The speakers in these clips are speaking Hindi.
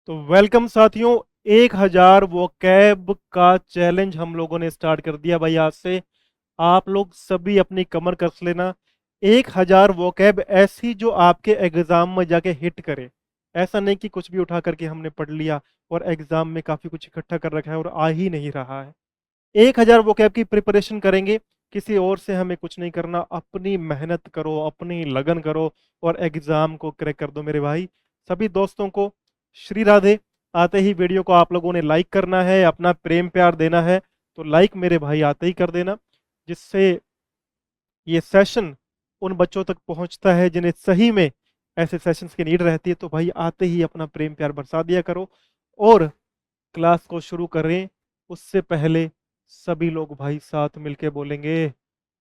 तो वेलकम साथियों। 1000 वोकैब का चैलेंज हम लोगों ने स्टार्ट कर दिया भाई। आज से आप लोग सभी अपनी कमर कस लेना। 1000 वोकैब ऐसी जो आपके एग्जाम में जाके हिट करे। ऐसा नहीं कि कुछ भी उठा करके हमने पढ़ लिया और एग्जाम में काफी कुछ इकट्ठा कर रखा है और आ ही नहीं रहा है। 1000 वोकैब की प्रिपरेशन करेंगे। किसी और से हमें कुछ नहीं करना, अपनी मेहनत करो, अपनी लगन करो और एग्जाम को क्रैक कर दो मेरे भाई। सभी दोस्तों को श्री राधे। आते ही वीडियो को आप लोगों ने लाइक करना है, अपना प्रेम प्यार देना है। तो लाइक मेरे भाई आते ही कर देना, जिससे ये सेशन उन बच्चों तक पहुंचता है जिन्हें सही में ऐसे सेशंस की नीड रहती है। तो भाई आते ही अपना प्रेम प्यार बरसा दिया करो और क्लास को शुरू करें उससे पहले सभी लोग भाई साथ मिलके बोलेंगे,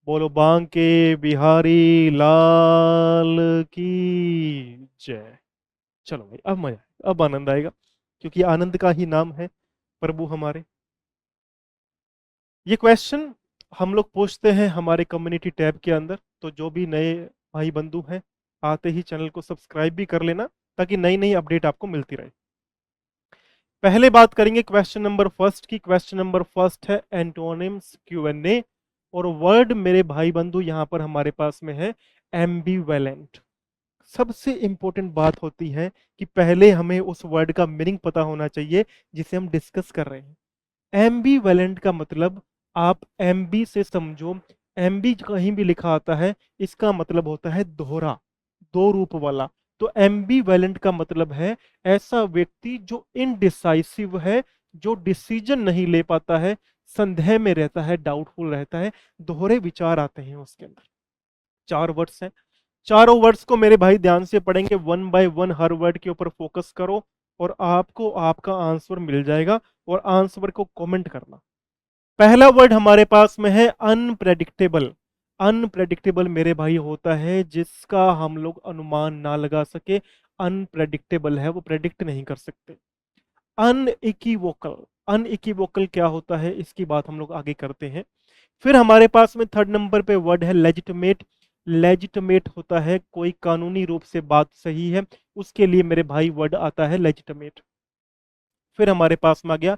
बोलो बांके बिहारी लाल की जय। चलो भाई, अब मजा आएगा, अब आनंद आएगा, क्योंकि आनंद का ही नाम है प्रभु हमारे। ये क्वेश्चन हम लोग पूछते हैं हमारे कम्युनिटी टैब के अंदर। तो जो भी नए भाई बंधु हैं, आते ही चैनल को सब्सक्राइब भी कर लेना, ताकि नई नई अपडेट आपको मिलती रहे। पहले बात करेंगे क्वेश्चन नंबर फर्स्ट की। क्वेश्चन नंबर फर्स्ट है एंटोनिम्स Q&A। और वर्ड मेरे भाई बंधु यहां पर हमारे पास में है एम्बीवेलेंट। सबसे इंपॉर्टेंट बात होती है कि पहले हमें उस वर्ड का मीनिंग पता होना चाहिए जिसे हम डिस्कस कर रहे हैं। एम्बीवेलेंट का मतलब आप एमबी से समझो। एमबी कहीं भी लिखा आता है, इसका मतलब होता है दोहरा, दो रूप वाला। तो एम्बीवेलेंट का मतलब है ऐसा व्यक्ति जो इनडिसाइसिव है, जो डिसीजन नहीं ले पाता है, संदेह में रहता है, डाउटफुल रहता है, दोहरे विचार आते हैं उसके अंदर। चार वर्ड्स हैं। चारों वर्ड्स को मेरे भाई ध्यान से पढ़ेंगे, one by one her word के ऊपर फोकस करो और आपको आपका आंसर मिल जाएगा। और आंसर को कमेंट करना। पहला वर्ड हमारे पास में है अनप्रेडिक्टेबल। अनप्रेडिक्टेबल मेरे भाई होता है जिसका हम लोग अनुमान ना लगा सके। अनप्रेडिक्टेबल है, वो प्रेडिक्ट नहीं कर सकते। अनइक्विवोकल। अनइक्विवोकल क्या होता है, इसकी बात हम लोग आगे करते हैं। फिर हमारे पास में थर्ड नंबर पे वर्ड है लेजिटमेट। लेजिटमेट होता है कोई कानूनी रूप से बात सही है, उसके लिए मेरे भाई वर्ड आता है लेजिटमेट। फिर हमारे पास में आ गया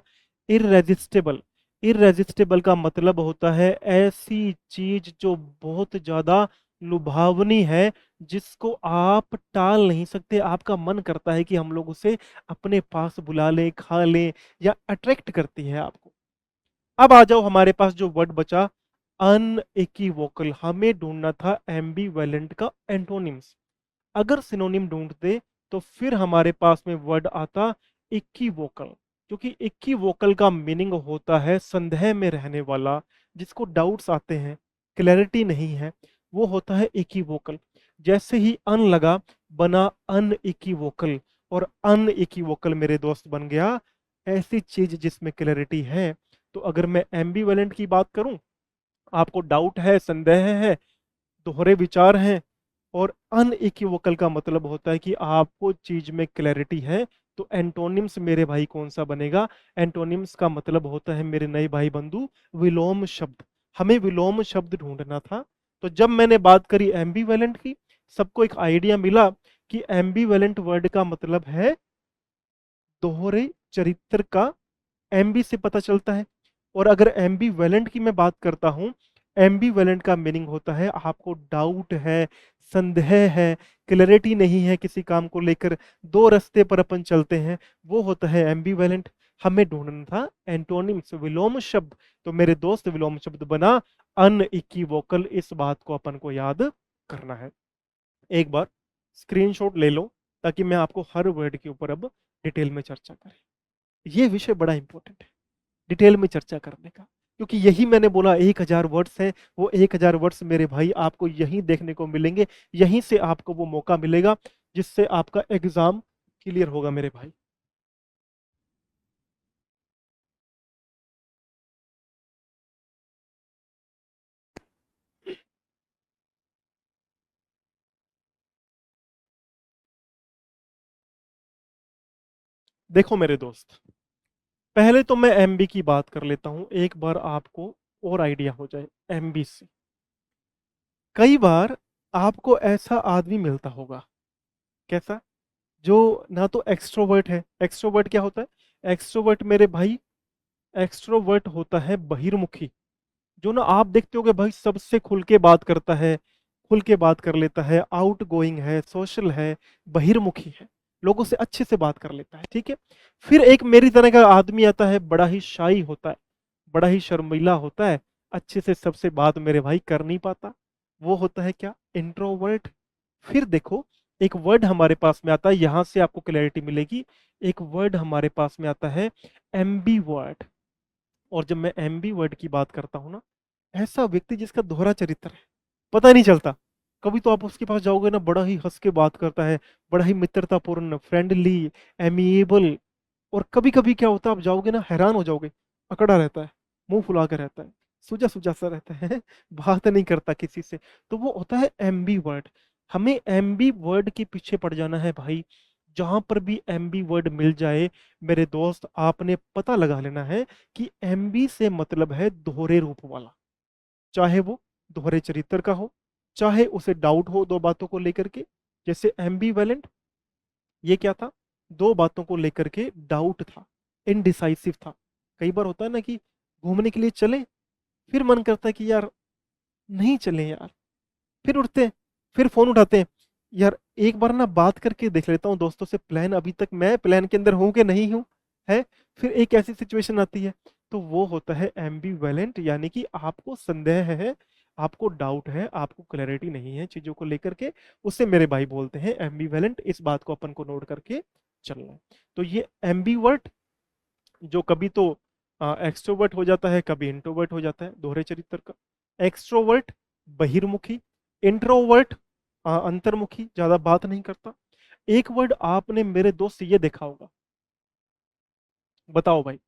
इररेजिस्टेबल। इररेजिस्टेबल का मतलब होता है ऐसी चीज जो बहुत ज्यादा लुभावनी है, जिसको आप टाल नहीं सकते। आपका मन करता है कि हम लोग उसे अपने पास बुला लें, खा लें, या अट्रैक्ट करती है आपको। अब आ जाओ हमारे पास जो वर्ड बचा अनइक्विवोकल। हमें ढूंढना था एम्बीवेलेंट का एंटोनिम्स। अगर सिनोनिम ढूंढते तो फिर हमारे पास में वर्ड आता इक्कीवोकल। क्योंकि इक्कीवोकल का मीनिंग होता है संदेह में रहने वाला, जिसको डाउट्स आते हैं, क्लैरिटी नहीं है, वो होता है इक्कीवोकल। जैसे ही अन लगा, बना अन इक्कीवोकल। और अन इक्कीवोकल मेरे दोस्त बन गया ऐसी चीज जिसमें क्लैरिटी है। तो अगर मैं एम्बीवेलेंट की बात करूं, आपको डाउट है, संदेह है, दोहरे विचार हैं, और अनइक्विवोकल का मतलब होता है कि आपको चीज में क्लैरिटी है। तो एंटोनिम्स मेरे भाई कौन सा बनेगा? एंटोनिम्स का मतलब होता है मेरे नए भाई बंधु विलोम शब्द। हमें विलोम शब्द ढूंढना था। तो जब मैंने बात करी एम्बीवेलेंट की, सबको एक आइडिया मिला कि एम्बीवेलेंट वर्ड का मतलब है दोहरे चरित्र का। एमबी से पता चलता है। और अगर एम्बीवेलेंट की मैं बात करता हूं, एम्बीवेलेंट का मीनिंग होता है आपको डाउट है, संदेह है, क्लैरिटी नहीं है किसी काम को लेकर, दो रास्ते पर अपन चलते हैं, वो होता है एम्बीवेलेंट। हमें ढूंढना था एंटोनिम्स, विलोम शब्द। तो मेरे दोस्त विलोम शब्द बना अनइक्विवोकल। इस बात को अपन को याद करना है। एक बार स्क्रीनशॉट ले लो, ताकि मैं आपको हर वर्ड के ऊपर अब डिटेल में चर्चा करें। ये विषय बड़ा इंपॉर्टेंट है डिटेल में चर्चा करने का, क्योंकि यही मैंने बोला 1000 वर्ड्स हैं। वो 1000 वर्ड्स मेरे भाई आपको यहीं देखने को मिलेंगे। यहीं से आपको वो मौका मिलेगा जिससे आपका एग्जाम क्लियर होगा मेरे भाई। देखो मेरे दोस्त, पहले तो मैं एमबी की बात कर लेता हूं, एक बार आपको और आइडिया हो जाए एमबी से। कई बार आपको ऐसा आदमी मिलता होगा, कैसा, जो ना तो एक्सट्रोवर्ट है। एक्सट्रोवर्ट क्या होता है? एक्सट्रोवर्ट मेरे भाई, एक्सट्रोवर्ट होता है बहिर्मुखी। जो ना आप देखते होगे भाई सबसे खुल के बात करता है, खुल के बात कर लेता है, आउट गोइंग है, सोशल है, बहिर्मुखी है, लोगों से अच्छे से बात कर लेता है, ठीक है। फिर एक मेरी तरह का आदमी आता है, बड़ा ही शाई होता है, बड़ा ही शर्मीला होता है, अच्छे से सबसे बात मेरे भाई कर नहीं पाता, वो होता है क्या? इंट्रोवर्ट। फिर देखो, एक वर्ड हमारे पास में आता है, यहां से आपको क्लैरिटी मिलेगी। एक वर्ड हमारे पास में आता है एम्बी वर्ड। और जब मैं एम्बी वर्ड की बात करता हूं ना, ऐसा व्यक्ति जिसका दोहरा चरित्र है, पता नहीं चलता। कभी तो आप उसके पास जाओगे ना, बड़ा ही हंस के बात करता है, बड़ा ही मित्रतापूर्ण, फ्रेंडली, एमिएबल। और कभी कभी क्या होता है, आप जाओगे ना हैरान हो जाओगे, अकड़ा रहता है, मुंह फुला कर रहता है, सूजा सूजा सा रहता है बात नहीं करता किसी से। तो वो होता है एम्बी वर्ड। हमें एम्बी वर्ड के पीछे पड़ जाना है भाई। जहां पर भी एम्बी वर्ड मिल जाए मेरे दोस्त, आपने पता लगा लेना है कि एम्बी से मतलब है दोहरे रूप वाला। चाहे वो दोहरे चरित्र का हो, चाहे उसे डाउट हो दो बातों को लेकर के, जैसे एम्बीवेलेंट, ये क्या था? दो बातों को लेकर के डाउट था, इनडिसाइसिव था। कई बार होता है ना कि घूमने के लिए चले, फिर मन करता है कि यार नहीं चले यार, फिर उठते हैं, फिर फोन उठाते हैं, यार एक बार ना बात करके देख लेता हूँ दोस्तों से, प्लान अभी तक मैं प्लान के अंदर हूँ कि नहीं हूँ, है। फिर एक ऐसी सिचुएशन आती है, तो वो होता है एम्बीवेलेंट, यानी कि आपको संदेह है, आपको डाउट है, आपको क्लैरिटी नहीं है चीजों को लेकर के, उससे मेरे भाई बोलते हैं एम्बीवेलेंट। इस बात को अपन को नोट करके चलना है। तो ये एम्बीवर्ट, जो कभी तो एक्सट्रोवर्ट हो जाता है, कभी इंट्रोवर्ट हो जाता है, दोहरे चरित्र का। एक्सट्रोवर्ट बहिर्मुखी, इंट्रोवर्ट अंतर्मुखी, ज्यादा बात नहीं करता। एक वर्ड आपने मेरे दोस्त से ये देखा होगा, बताओ भाई,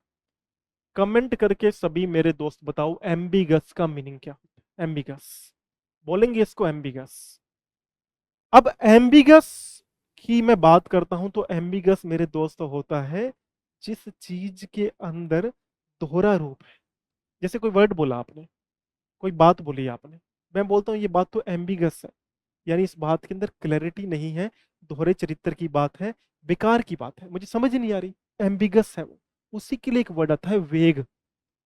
कमेंट करके सभी मेरे दोस्त बताओ, एम्बिगस का मीनिंग क्या होता है? एम्बिगस बोलेंगे इसको, एम्बिगस। अब एम्बिगस की मैं बात करता हूं तो एम्बिगस मेरे दोस्त होता है जिस चीज के अंदर दोहरा रूप है। जैसे कोई वर्ड बोला आपने, कोई बात बोली आपने, मैं बोलता हूँ ये बात तो एम्बिगस है, यानी इस बात के अंदर क्लैरिटी नहीं है, दोहरे चरित्र की बात है, बेकार की बात है, मुझे समझ नहीं आ रही, एम्बिगस है वो। उसी के लिए एक वर्ड आता है वेग।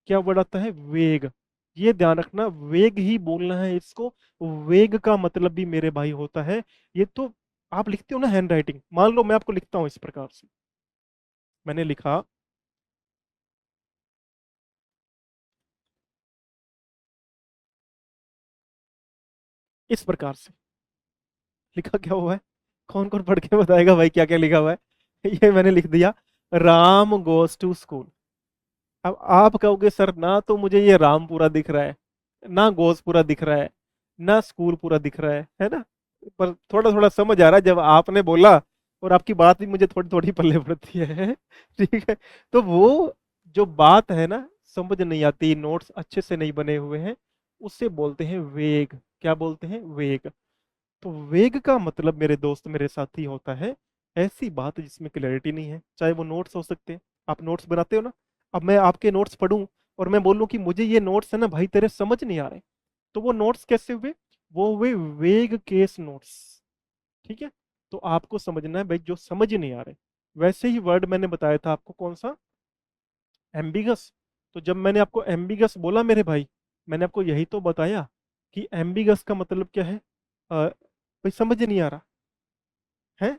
क्या वर्ड आता है? वेग। ये ध्यान रखना, वेग ही बोलना है इसको। वेग का मतलब भी मेरे भाई होता है, ये तो आप लिखते हो ना हैंड राइटिंग, मान लो मैं आपको लिखता हूं इस प्रकार से, मैंने लिखा इस प्रकार से, लिखा क्या हुआ है? कौन कौन पढ़ के बताएगा भाई क्या क्या लिखा हुआ है? ये मैंने लिख दिया, राम गोस टू स्कूल। अब आप कहोगे सर ना तो मुझे ये राम पूरा दिख रहा है, ना गोस पूरा दिख रहा है, ना स्कूल पूरा दिख रहा है ना? पर थोड़ा थोड़ा समझ आ रहा है जब आपने बोला, और आपकी बात भी मुझे थोड़ी थोड़ी पल्ले पड़ती है ठीक है। तो वो जो बात है ना, समझ नहीं आती, नोट्स अच्छे से नहीं बने हुए हैं, उससे बोलते हैं वेग। क्या बोलते हैं? वेग। तो वेग का मतलब मेरे दोस्त मेरे साथी होता है ऐसी बात जिसमें क्लैरिटी नहीं है, चाहे वो नोट्स हो सकते हैं। आप नोट्स बनाते हो ना, अब मैं आपके नोट्स पढ़ूं और मैं बोलूं कि मुझे ये नोट्स है ना भाई तेरे समझ नहीं आ रहे, तो वो नोट्स कैसे हुए? वो हुए वेग केस नोट्स, ठीक है। तो आपको समझना है भाई जो समझ नहीं आ रहे। वैसे ही वर्ड मैंने बताया था आपको, कौन सा? एम्बिगस। तो जब मैंने आपको एम्बिगस बोला मेरे भाई, मैंने आपको यही तो बताया कि एम्बिगस का मतलब क्या है। भाई समझ नहीं आ रहा है,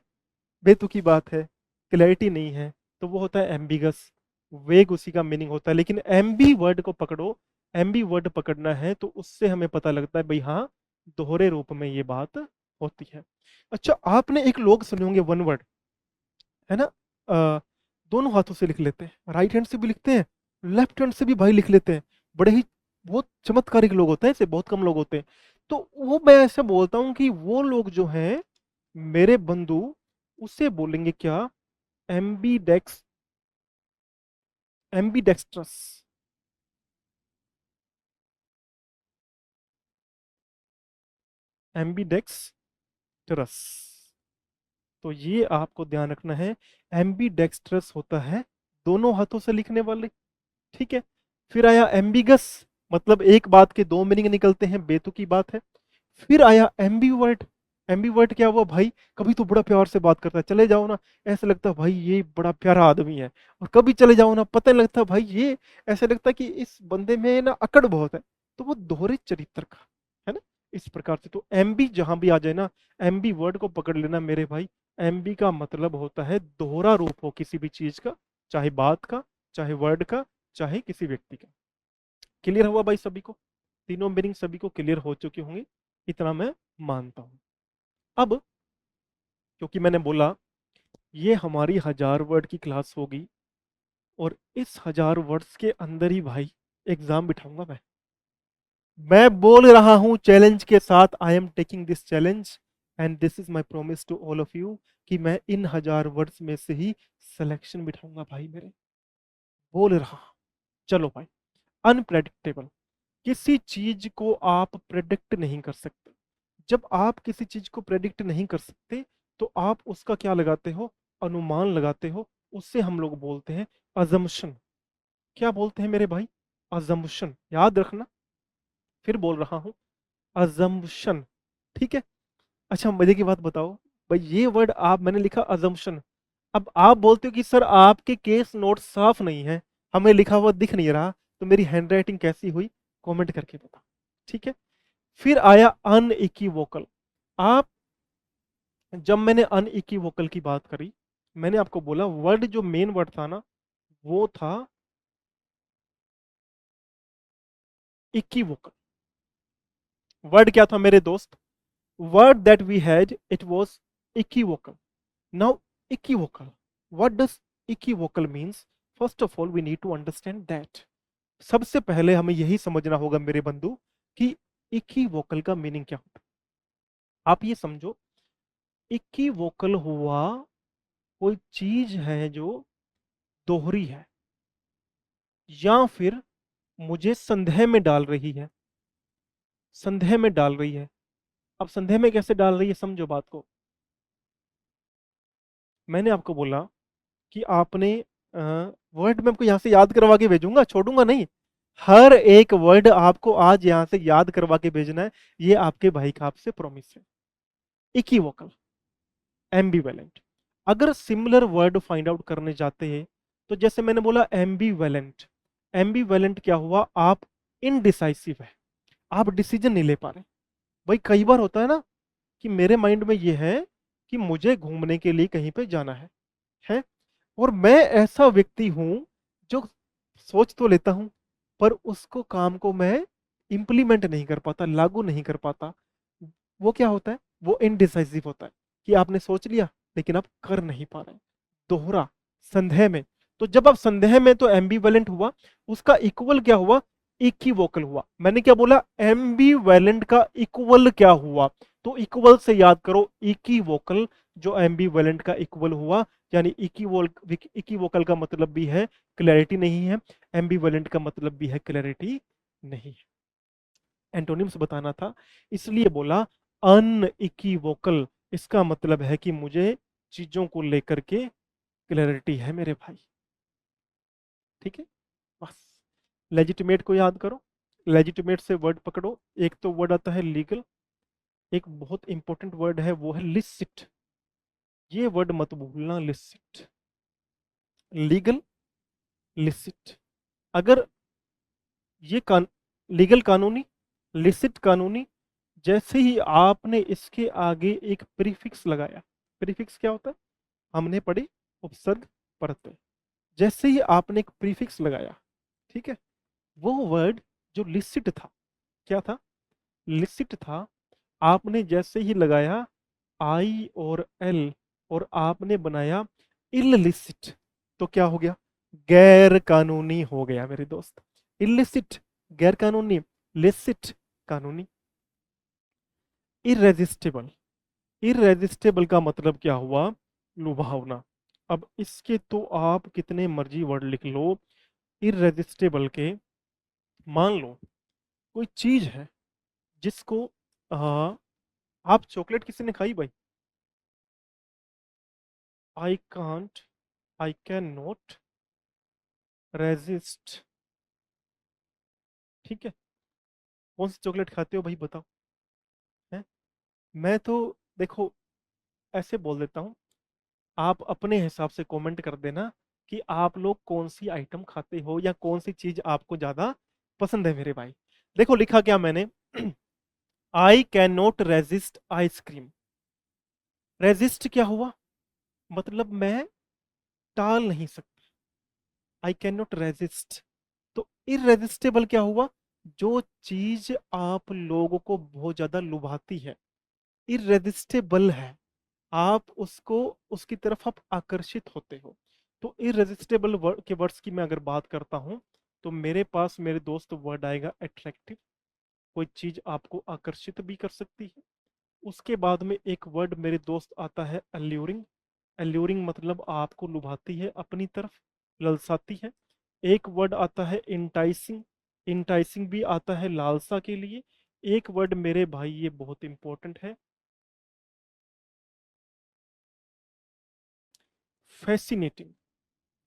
बेतुकी बात है, क्लैरिटी नहीं है, तो वो होता है एम्बिगस। वेग उसी का मीनिंग होता है। लेकिन एम्बी वर्ड को पकड़ो, एम्बी वर्ड पकड़ना है तो उससे हमें पता लगता है भाई हाँ, दोहरे रूप में ये बात होती है। अच्छा, आपने एक लोग सुने होंगे वन वर्ड, है ना? दोनों हाथों से लिख लेते हैं, राइट हैंड से भी लिखते हैं, लेफ्ट हैंड से भी भाई लिख लेते हैं। बड़े ही बहुत चमत्कारिक लोग होते हैं, ऐसे बहुत कम लोग होते हैं। तो वो मैं ऐसे बोलता हूँ कि वो लोग जो हैं मेरे बंधु, उसे बोलेंगे क्या? एम्बीडेक्स, एम्बीडेक्स्ट्रस, एम्बीडेक्स्ट्रस। तो ये आपको ध्यान रखना है, एम्बीडेक्स्ट्रस होता है दोनों हाथों से लिखने वाले, ठीक है। फिर आया एम्बिगस, मतलब एक बात के दो मीनिंग निकलते हैं, बेतुकी बात है। फिर आया एम्बीवर्ट। एम्बीवर्ट क्या हुआ भाई, कभी तो बड़ा प्यार से बात करता है, चले जाओ ना ऐसा लगता है भाई ये बड़ा प्यारा आदमी है, और कभी चले जाओ ना पता नहीं लगता भाई ये, ऐसा लगता है कि इस बंदे में ना अकड़ बहुत है। तो वो दोहरे चरित्र का है ना, इस प्रकार से। तो एमबी जहां भी आ जाए ना, एमबी वर्ड को पकड़ लेना मेरे भाई। एमबी का मतलब होता है दोहरा रूप हो किसी भी चीज का, चाहे बात का, चाहे वर्ड का, चाहे किसी व्यक्ति का। क्लियर हुआ भाई सभी को? तीनों मीनिंग सभी को क्लियर हो चुके होंगे, इतना मैं मानता हूं। अब क्योंकि मैंने बोला ये हमारी 1000 वर्ड की क्लास होगी, और इस 1000 वर्ड्स के अंदर ही भाई एग्जाम बिठाऊंगा मैं बोल रहा हूं चैलेंज के साथ, I am taking this challenge and this is my promise to all of you, कि मैं इन 1000 वर्ड्स में से ही सिलेक्शन बिठाऊंगा भाई मेरे, बोल रहा हूं। चलो भाई, अनप्रेडिक्टेबल, किसी चीज को आप प्रेडिक्ट नहीं कर सकते। जब आप किसी चीज को प्रेडिक्ट नहीं कर सकते, तो आप उसका क्या लगाते हो, अनुमान लगाते हो। उससे हम लोग बोलते हैं अजम्पशन। क्या बोलते हैं मेरे भाई, अजम्पशन, याद रखना, फिर बोल रहा हूं, अजम्पशन। ठीक है। अच्छा मजे की बात बताओ भाई, ये वर्ड आप मैंने लिखा अजम्पशन, अब आप बोलते हो कि सर आपके केस नोट साफ नहीं है, हमें लिखा हुआ दिख नहीं रहा, तो मेरी हैंडराइटिंग कैसी हुई, कमेंट करके बता। ठीक है। फिर आया अनइक्विवोकल। आप, जब मैंने अनइक्विवोकल की बात करी, मैंने आपको बोला वर्ड जो मेन वर्ड था ना, वो था इक्विवोकल। वर्ड क्या था मेरे दोस्त, word that we had it was equivocal. Now equivocal, what does equivocal means? First of all we need to understand that, सबसे पहले हमें यही समझना होगा मेरे बंधु कि इक्विवोकल का मीनिंग क्या होता है। आप ये समझो, इक्विवोकल हुआ कोई चीज है जो दोहरी है, या फिर मुझे संदेह में डाल रही है, संदेह में डाल रही है। अब संदेह में कैसे डाल रही है, समझो बात को। मैंने आपको बोला कि आपने वर्ड में आपको यहां से याद करवा के भेजूंगा, छोड़ूंगा नहीं, हर एक वर्ड आपको आज यहां से याद करवा के भेजना है, ये आपके भाई का आपसे प्रॉमिस है। इक्विवोकल, एम्बीवेलेंट। अगर सिमिलर वर्ड फाइंड आउट करने जाते हैं, तो जैसे मैंने बोला एम्बीवेलेंट, एम्बीवेलेंट क्या हुआ, आप इनडिसाइसिव है, आप डिसीजन नहीं ले पा रहे। भाई कई बार होता है ना कि मेरे माइंड में ये है कि मुझे घूमने के लिए कहीं पे जाना है, और मैं ऐसा व्यक्ति हूं जो सोच तो लेता हूं, पर उसको काम को मैं इंप्लीमेंट नहीं कर पाता, लागू नहीं कर पाता। वो क्या होता है, वो इनडिसाइसिव होता है, कि आपने सोच लिया लेकिन आप कर नहीं पा रहे, दोहरा, संदेह में। तो जब आप संदेह में, तो एम्बीवेलेंट हुआ, उसका इक्वल क्या हुआ, इक्विवोकल हुआ। मैंने क्या बोला, एम्बीवेलेंट का इक्वल क्या हुआ, तो इक्वल से याद करो, इक्विवोकल जो एम्बीवेलेंट का इक्वल हुआ, यानी इक्विवोकल का मतलब भी है क्लैरिटी नहीं है, एम्बीवेलेंट का मतलब भी है क्लैरिटी नहीं है। एंटोनिम्स बताना था, इसलिए बोला अनइक्विवोकल, इसका मतलब है कि मुझे चीजों को लेकर के क्लैरिटी है मेरे भाई। ठीक है, बस। लेजिटिमेट को याद करो, लेजिटिमेट से वर्ड पकड़ो। एक तो वर्ड आता है लीगल, एक बहुत इंपॉर्टेंट वर्ड है वो है लिसिट। ये वर्ड मत भूलना, लिसिट, लीगल, लिसिट। अगर ये लीगल कानूनी, लिसिट कानूनी, जैसे ही आपने इसके आगे एक प्रीफिक्स लगाया, प्रीफिक्स क्या होता है, हमने पढ़ी उपसर्ग प्रत्यय, जैसे ही आपने एक प्रीफिक्स लगाया, ठीक है, वो वर्ड जो लिसिट था, क्या था, लिसिट था। आपने जैसे ही लगाया आई और एल, और आपने बनाया इललिसिट, तो क्या हो गया, गैर कानूनी हो गया मेरे दोस्त। इलिसिट गैर कानूनी, लिसिट कानूनी। इरेजिस्टेबल, इरेजिस्टेबल का मतलब क्या हुआ, लुभावना। अब इसके तो आप कितने मर्जी वर्ड लिख लो, इरेजिस्टेबल के, मान लो कोई चीज है जिसको आ, आप चॉकलेट किसी ने खाई भाई, I can't, I can not resist. ठीक है, कौन सी चॉकलेट खाते हो भाई बताओ, है? मैं तो देखो, ऐसे बोल देता हूँ, आप अपने हिसाब से कमेंट कर देना कि आप लोग कौन सी आइटम खाते हो या कौन सी चीज आपको ज्यादा पसंद है मेरे भाई। देखो लिखा क्या मैंने, I can not resist ice cream. Resist क्या हुआ, मतलब मैं टाल नहीं सकता। आई कैन नॉट रेजिस्ट, तो इरेजिस्टेबल क्या हुआ, जो चीज आप लोगों को बहुत ज्यादा लुभाती है, इरेजिस्टेबल है, आप उसको, उसकी तरफ आप आकर्षित होते हो। तो इरेजिस्टेबल वर्ड के वर्ड्स की मैं अगर बात करता हूं, तो मेरे पास मेरे दोस्त वर्ड आएगा अट्रैक्टिव, कोई चीज आपको आकर्षित भी कर सकती है। उसके बाद में एक वर्ड मेरे दोस्त आता है अल्यूरिंग। अल्यूरिंग मतलब आपको लुभाती है अपनी तरफ, ललसाती है। एक वर्ड आता है इंटाइसिंग, इंटाइसिंग भी आता है लालसा के लिए। एक वर्ड मेरे भाई ये बहुत इंपॉर्टेंट है, फैसिनेटिंग।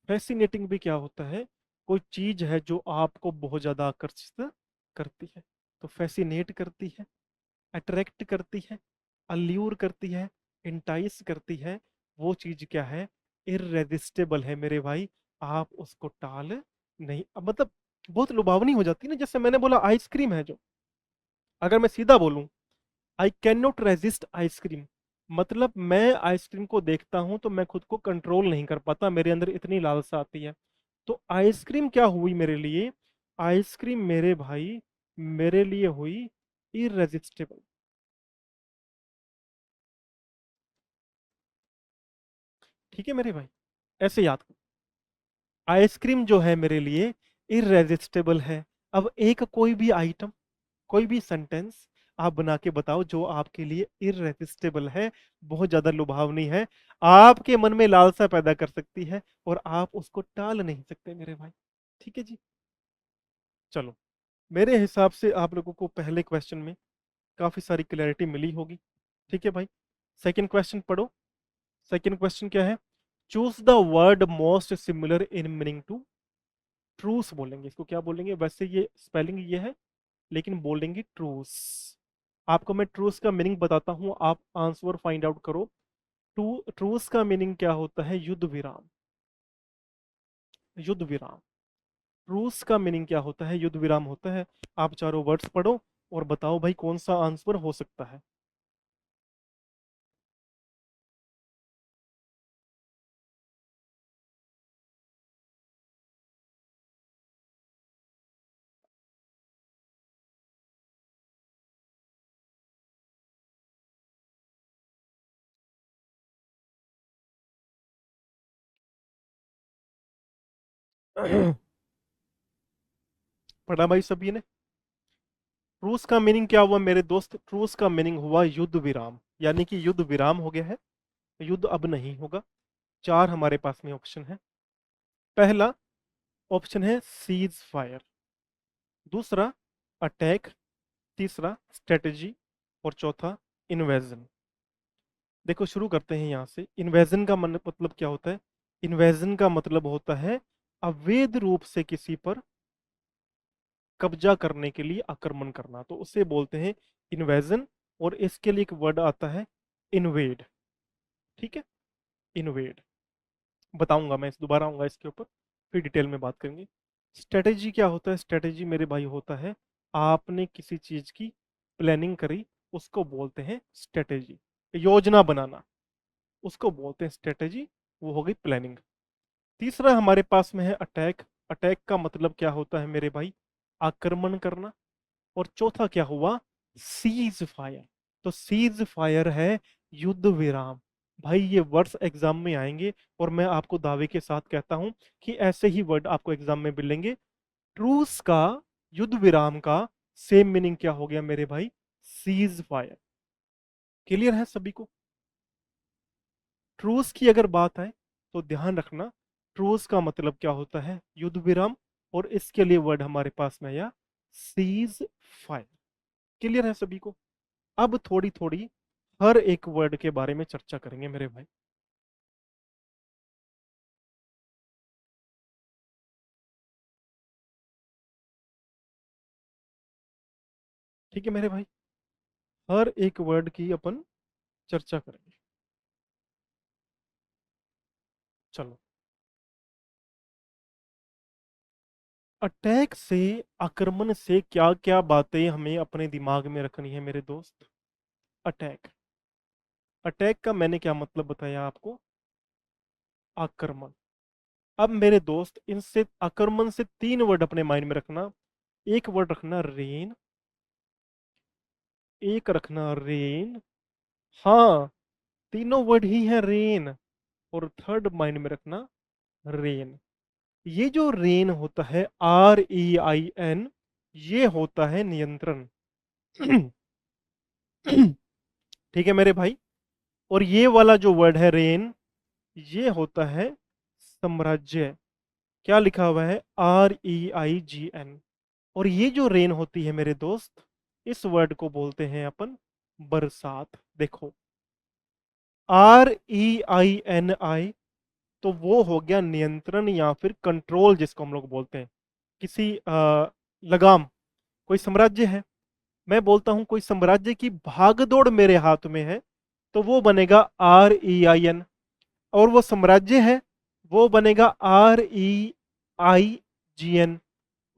फैसिनेटिंग भी क्या होता है, कोई चीज है जो आपको बहुत ज्यादा आकर्षित करती है। तो फैसिनेट करती है, अट्रैक्ट करती है, अल्यूर करती है, इंटाइस करती है, वो चीज क्या है, इररेजिस्टेबल है मेरे भाई। आप उसको टाल नहीं, अब मतलब बहुत लुभावनी हो जाती है ना। जैसे मैंने बोला आइसक्रीम है जो, अगर मैं सीधा बोलूं, I can not resist ice cream, मतलब मैं आइसक्रीम को देखता हूं तो मैं खुद को कंट्रोल नहीं कर पाता, मेरे अंदर इतनी लालसा आती है। तो आइसक्रीम क्या हुई मेरे लिए, आइसक्रीम मेरे भाई मेरे लिए हुई इररेजिस्टेबल। ठीक है मेरे भाई, ऐसे याद करो, आइसक्रीम जो है मेरे लिए इररेजिस्टेबल है। अब एक कोई भी आइटम, कोई भी सेंटेंस आप बना के बताओ जो आपके लिए इररेसिस्टेबल है, बहुत ज्यादा लुभावनी है, आपके मन में लालसा पैदा कर सकती है, और आप उसको टाल नहीं सकते मेरे भाई। ठीक है जी, चलो, मेरे हिसाब से आप लोगों को पहले क्वेश्चन में काफी सारी क्लैरिटी मिली होगी। ठीक है भाई, सेकंड क्वेश्चन पढ़ो। सेकंड क्वेश्चन क्या है, choose the word most similar in meaning to truce, बोलेंगे इसको, क्या बोलेंगे, वैसे ये स्पेलिंग ये है, लेकिन बोलेंगे ट्रूस। आपको मैं ट्रूस का मीनिंग बताता हूं, आप आंसर फाइंड आउट करो। ट्रूस का मीनिंग क्या होता है, युद्ध विराम। युद्ध विराम, ट्रूस का मीनिंग क्या होता है, युद्ध विराम होता है। आप चारों वर्ड्स पढ़ो और बताओ भाई कौन सा आंसर हो सकता है। पढ़ा भाई सभी ने। ट्रूस का मीनिंग क्या हुआ मेरे दोस्त, ट्रूस का मीनिंग हुआ युद्ध विराम, यानी कि युद्ध विराम हो गया है, युद्ध अब नहीं होगा। चार हमारे पास में ऑप्शन है। पहला ऑप्शन है सीज फायर, दूसरा अटैक, तीसरा स्ट्रेटेजी, और चौथा इन्वेजन। देखो शुरू करते हैं यहाँ से। इन्वेजन का मतलब क्या होता है, इन्वेजन का मतलब होता है अवैध रूप से किसी पर कब्जा करने के लिए आक्रमण करना, तो उसे बोलते हैं इन्वेजन। और इसके लिए एक वर्ड आता है इन्वेड। ठीक है, इन्वेड, बताऊंगा मैं, इस दोबारा आऊंगा इसके ऊपर, फिर डिटेल में बात करेंगे। स्ट्रेटेजी क्या होता है, स्ट्रेटेजी मेरे भाई होता है आपने किसी चीज की प्लानिंग करी, उसको बोलते हैं स्ट्रेटेजी। योजना बनाना, उसको बोलते हैं स्ट्रेटेजी, वो हो गई प्लानिंग। तीसरा हमारे पास में है अटैक। अटैक का मतलब क्या होता है मेरे भाई, आक्रमण करना। और चौथा क्या हुआ, सीज फायर। तो सीज फायर है युद्ध विराम। भाई ये वर्ड्स एग्जाम में आएंगे, और मैं आपको दावे के साथ कहता हूं कि ऐसे ही वर्ड आपको एग्जाम में मिलेंगे। ट्रूस का, युद्ध विराम का सेम मीनिंग क्या हो गया मेरे भाई, सीज फायर। क्लियर है सभी को। ट्रूस की अगर बात आए तो ध्यान रखना, ट्रूस का मतलब क्या होता है, युद्ध विराम, और इसके लिए वर्ड हमारे पास में आया सीज फायर। क्लियर है सभी को। अब थोड़ी थोड़ी हर एक वर्ड के बारे में चर्चा करेंगे मेरे भाई। ठीक है मेरे भाई, हर एक वर्ड की अपन चर्चा करेंगे। चलो, अटैक से, आक्रमण से क्या क्या बातें हमें अपने दिमाग में रखनी है मेरे दोस्त। अटैक, अटैक का मैंने क्या मतलब बताया आपको, आक्रमण। अब मेरे दोस्त इनसे, आक्रमण से तीन वर्ड अपने माइंड में रखना। एक वर्ड रखना रेन, एक रखना रेन, हाँ, तीनों वर्ड ही है रेन। और थर्ड माइंड में रखना रेन। ये जो रेन होता है, REIN, ये होता है नियंत्रण। ठीक है मेरे भाई। और ये वाला जो वर्ड है रेन, ये होता है साम्राज्य। क्या लिखा हुआ है, REIGN। और ये जो रेन होती है मेरे दोस्त, इस वर्ड को बोलते हैं अपन बरसात। देखो, REINI, तो वो हो गया नियंत्रण या फिर कंट्रोल, जिसको हम लोग बोलते हैं। किसी लगाम, कोई साम्राज्य है, मैं बोलता हूं कोई साम्राज्य की भागदौड़ मेरे हाथ में है, तो वो बनेगा REIN। और वो साम्राज्य है, वो बनेगा REIGN।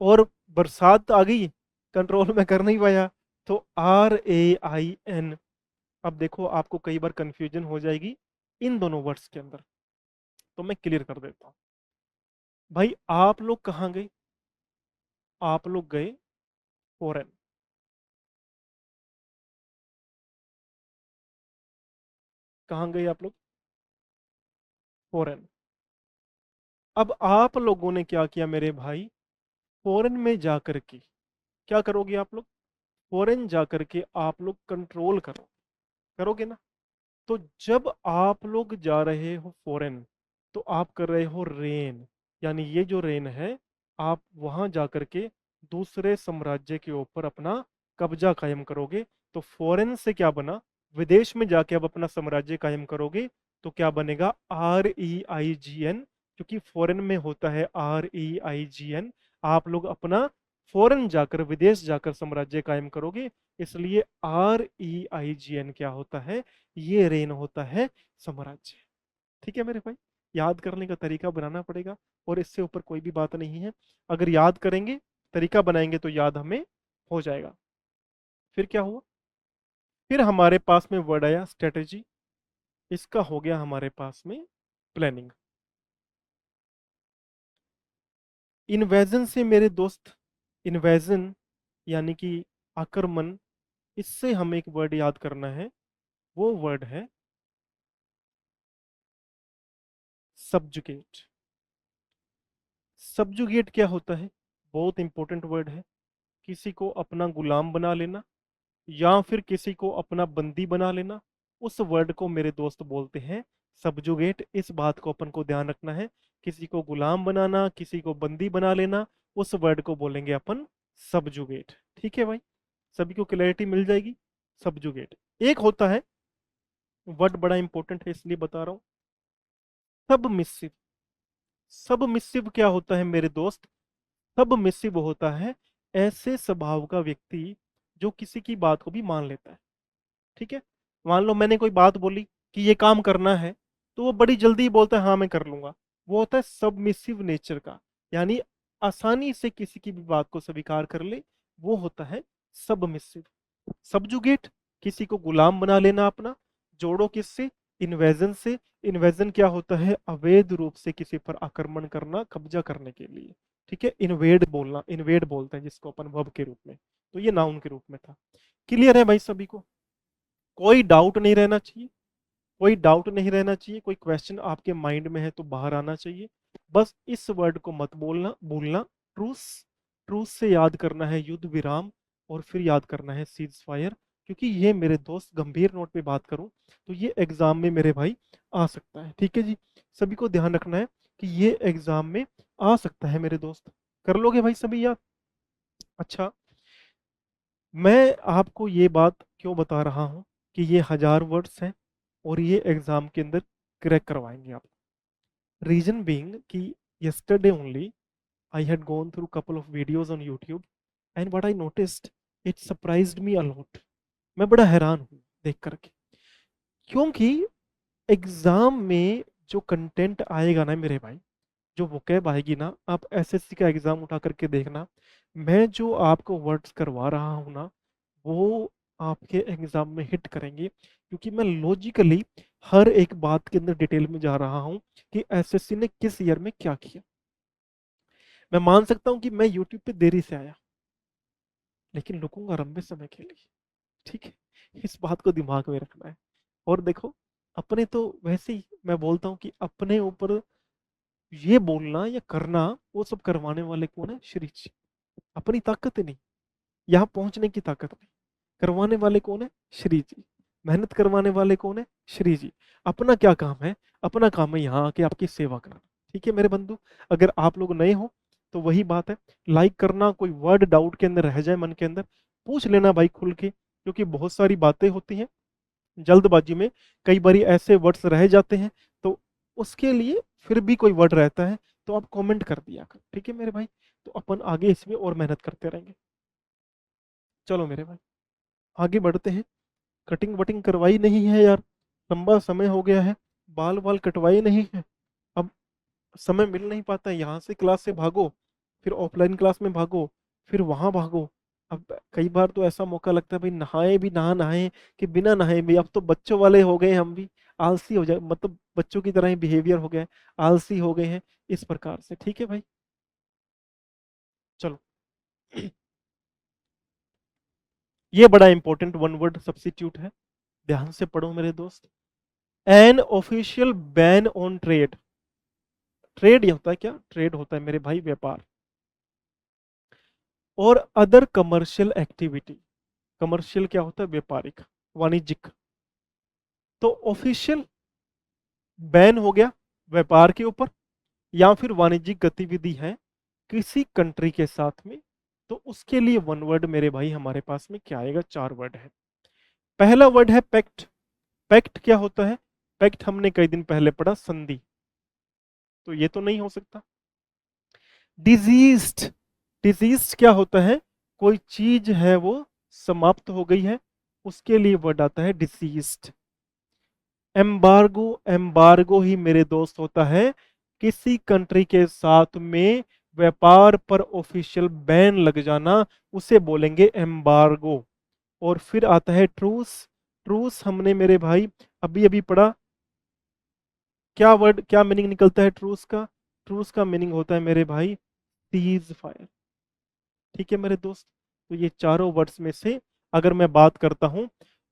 और बरसात आ गई, कंट्रोल में कर नहीं पाया, तो RAIN। अब देखो, आपको कई बार कंफ्यूजन हो जाएगी इन दोनों वर्ड्स के अंदर, तो मैं क्लियर कर देता हूं। भाई, आप लोग कहाँ गए, आप लोग गए फॉरेन। कहाँ गए आप लोग, फॉरेन। अब आप लोगों ने क्या किया मेरे भाई, फॉरेन में जाकर के क्या करोगे आप लोग, फॉरेन जाकर के आप लोग कंट्रोल करो, करोगे ना। तो जब आप लोग जा रहे हो फॉरेन, तो आप कर रहे हो रेन, यानी ये जो रेन है, आप वहां जाकर के दूसरे साम्राज्य के ऊपर अपना कब्जा कायम करोगे। तो फॉरेन से क्या बना, विदेश में जाके अब अपना साम्राज्य कायम करोगे, तो क्या बनेगा, REIGN। क्योंकि फॉरेन में होता है REIGN। आप लोग अपना फॉरेन जाकर, विदेश जाकर साम्राज्य कायम करोगे, इसलिए REIGN क्या होता है, ये रेन होता है साम्राज्य। ठीक है मेरे भाई, याद करने का तरीका बनाना पड़ेगा, और इससे ऊपर कोई भी बात नहीं है। अगर याद करेंगे, तरीका बनाएंगे, तो याद हमें हो जाएगा। फिर क्या हुआ, फिर हमारे पास में वर्ड आया स्ट्रेटेजी। इसका हो गया हमारे पास में प्लानिंग। इन्वेजन से मेरे दोस्त, इन्वेजन यानी कि आक्रमण, इससे हमें एक वर्ड याद करना है, वो वर्ड है सब्जुगेट। सब्जुगेट क्या होता है, बहुत इंपॉर्टेंट वर्ड है। किसी को अपना गुलाम बना लेना, या फिर किसी को अपना बंदी बना लेना, उस वर्ड को मेरे दोस्त बोलते हैं सब्जुगेट। इस बात को अपन को ध्यान रखना है। किसी को गुलाम बनाना, किसी को बंदी बना लेना, उस वर्ड को बोलेंगे अपन सब्जुगेट। ठीक है भाई, सभी को क्लैरिटी मिल जाएगी। सब्जुगेट। एक होता है, वर्ड बड़ा इंपॉर्टेंट है इसलिए बता रहा हूं, सबमिसिव। सबमिसिव क्या होता है मेरे दोस्त, सबमिसिव होता है ऐसे स्वभाव का व्यक्ति जो किसी की बात को भी मान लेता है। ठीक है, मान लो मैंने कोई बात बोली कि ये काम करना है, तो वो बड़ी जल्दी बोलता है हाँ मैं कर लूंगा। वो होता है सबमिसिव नेचर का, यानी आसानी से किसी की भी बात को स्वीकार कर ले, वो होता है सबमिसिव। सब्जुगेट, किसी को गुलाम बना लेना अपना। जोड़ो किससे, इन्वेजन से। इन्वेजन क्या होता है, अवैध रूप से किसी पर आक्रमण करना, कब्जा करने के लिए। ठीक है, इन्वेड बोलना, इन्वेड बोलते हैं जिसको अपन वर्ब के रूप में, तो ये नाउन के रूप में था। क्लियर है भाई सभी को, कोई डाउट नहीं रहना चाहिए, कोई डाउट नहीं रहना चाहिए, कोई क्वेश्चन आपके माइंड में है तो बाहर आना चाहिए। बस इस वर्ड को मत बोलना भूलना, ट्रूस। ट्रूस से याद करना है युद्ध विराम, और फिर याद करना है सीज फायर। क्योंकि ये मेरे दोस्त, गंभीर नोट पे बात करूं तो ये एग्जाम में मेरे भाई आ सकता है। ठीक है जी, सभी को ध्यान रखना है कि ये एग्जाम में आ सकता है मेरे दोस्त। कर लोगे भाई सभी याद। अच्छा, मैं आपको ये बात क्यों बता रहा हूँ कि ये 1000 वर्ड्स हैं, और ये एग्जाम के अंदर क्रैक करवाएंगे आप। रीजन बीइंग कि yesterday only I had gone through couple of videos on YouTube, and what I noticed, it surprised me a lot। मैं बड़ा हैरान हूँ देख करके। क्योंकि एग्जाम में जो कंटेंट आएगा ना मेरे भाई, जो वोकैब आएगी ना, आप एसएससी का एग्जाम उठा करके देखना, मैं जो आपको वर्ड्स करवा रहा हूँ ना, वो आपके एग्जाम में हिट करेंगे, क्योंकि मैं लॉजिकली हर एक बात के अंदर डिटेल में जा रहा हूँ कि एसएससी ने किस ईयर में क्या किया। मैं मान सकता हूँ कि मैं यूट्यूब पे देरी से आया, लेकिन रुकूंगा लंबे समय के लिए। ठीक है, इस बात को दिमाग में रखना है। और देखो, अपने तो वैसे ही मैं बोलता हूँ कि अपने ऊपर ये बोलना या करना, वो सब करवाने वाले कौन है? श्री जी। अपनी ताकत नहीं, यहाँ पहुंचने की ताकत नहीं, करवाने वाले कौन है? श्री जी। मेहनत करवाने वाले कौन है? श्री जी। अपना क्या काम है? अपना काम है यहाँ आके आपकी सेवा करना। ठीक है मेरे बंधु, अगर आप लोग नए हो तो वही बात है, लाइक करना, कोई वर्ड डाउट के अंदर रह जाए मन के अंदर, पूछ लेना भाई खुल के, क्योंकि बहुत सारी बातें होती हैं जल्दबाजी में, कई बारी ऐसे वर्ड्स रह जाते हैं, तो उसके लिए फिर भी कोई वर्ड रहता है तो आप कमेंट कर दिया कर। ठीक है मेरे भाई, तो अपन आगे इसमें और मेहनत करते रहेंगे। चलो मेरे भाई, आगे बढ़ते हैं। कटिंग वटिंग करवाई नहीं है यार, लंबा समय हो गया है, बाल बाल कटवाए नहीं है। अब समय मिल नहीं पाता है, यहाँ से क्लास से भागो, फिर ऑफलाइन क्लास में भागो, फिर वहां भागो। अब कई बार तो ऐसा मौका लगता है भाई, नहाए भी ना नहाए कि बिना नहाए भी, अब तो बच्चों वाले हो गए हम भी, आलसी हो जाए, मतलब बच्चों की तरह ही बिहेवियर हो गया है, आलसी हो गए हैं इस प्रकार से। ठीक है भाई, चलो। ये बड़ा इंपॉर्टेंट वन वर्ड सब्स्टिट्यूट है, ध्यान से पढ़ो मेरे दोस्त। An official ban on trade. Trade ये होता है क्या? ट्रेड होता है मेरे भाई व्यापार, और अदर कमर्शियल एक्टिविटी। कमर्शियल क्या होता है? व्यापारिक, वाणिज्यिक। तो ऑफिशियल बैन हो गया व्यापार के ऊपर, या फिर वाणिज्यिक गतिविधि है किसी कंट्री के साथ में, तो उसके लिए वन वर्ड मेरे भाई हमारे पास में क्या आएगा? चार वर्ड है। पहला वर्ड है पैक्ट। पैक्ट क्या होता है? पैक्ट हमने कई दिन पहले पढ़ा, संधि, तो ये तो नहीं हो सकता। डिजीज्ड। डिजीज्ड क्या होता है? कोई चीज है वो समाप्त हो गई है, उसके लिए वर्ड आता है डिसीज्ड। एम्बार्गो। एम्बार्गो ही मेरे दोस्त होता है किसी कंट्री के साथ में व्यापार पर ऑफिशियल बैन लग जाना, उसे बोलेंगे एम्बार्गो। और फिर आता है ट्रूस। ट्रूस हमने मेरे भाई अभी अभी पढ़ा, क्या वर्ड, क्या मीनिंग निकलता है ट्रूस का? ट्रूस का मीनिंग होता है मेरे भाई सीज फायर। ठीक है मेरे दोस्त, तो ये चारों वर्ड्स में से अगर मैं बात करता हूं,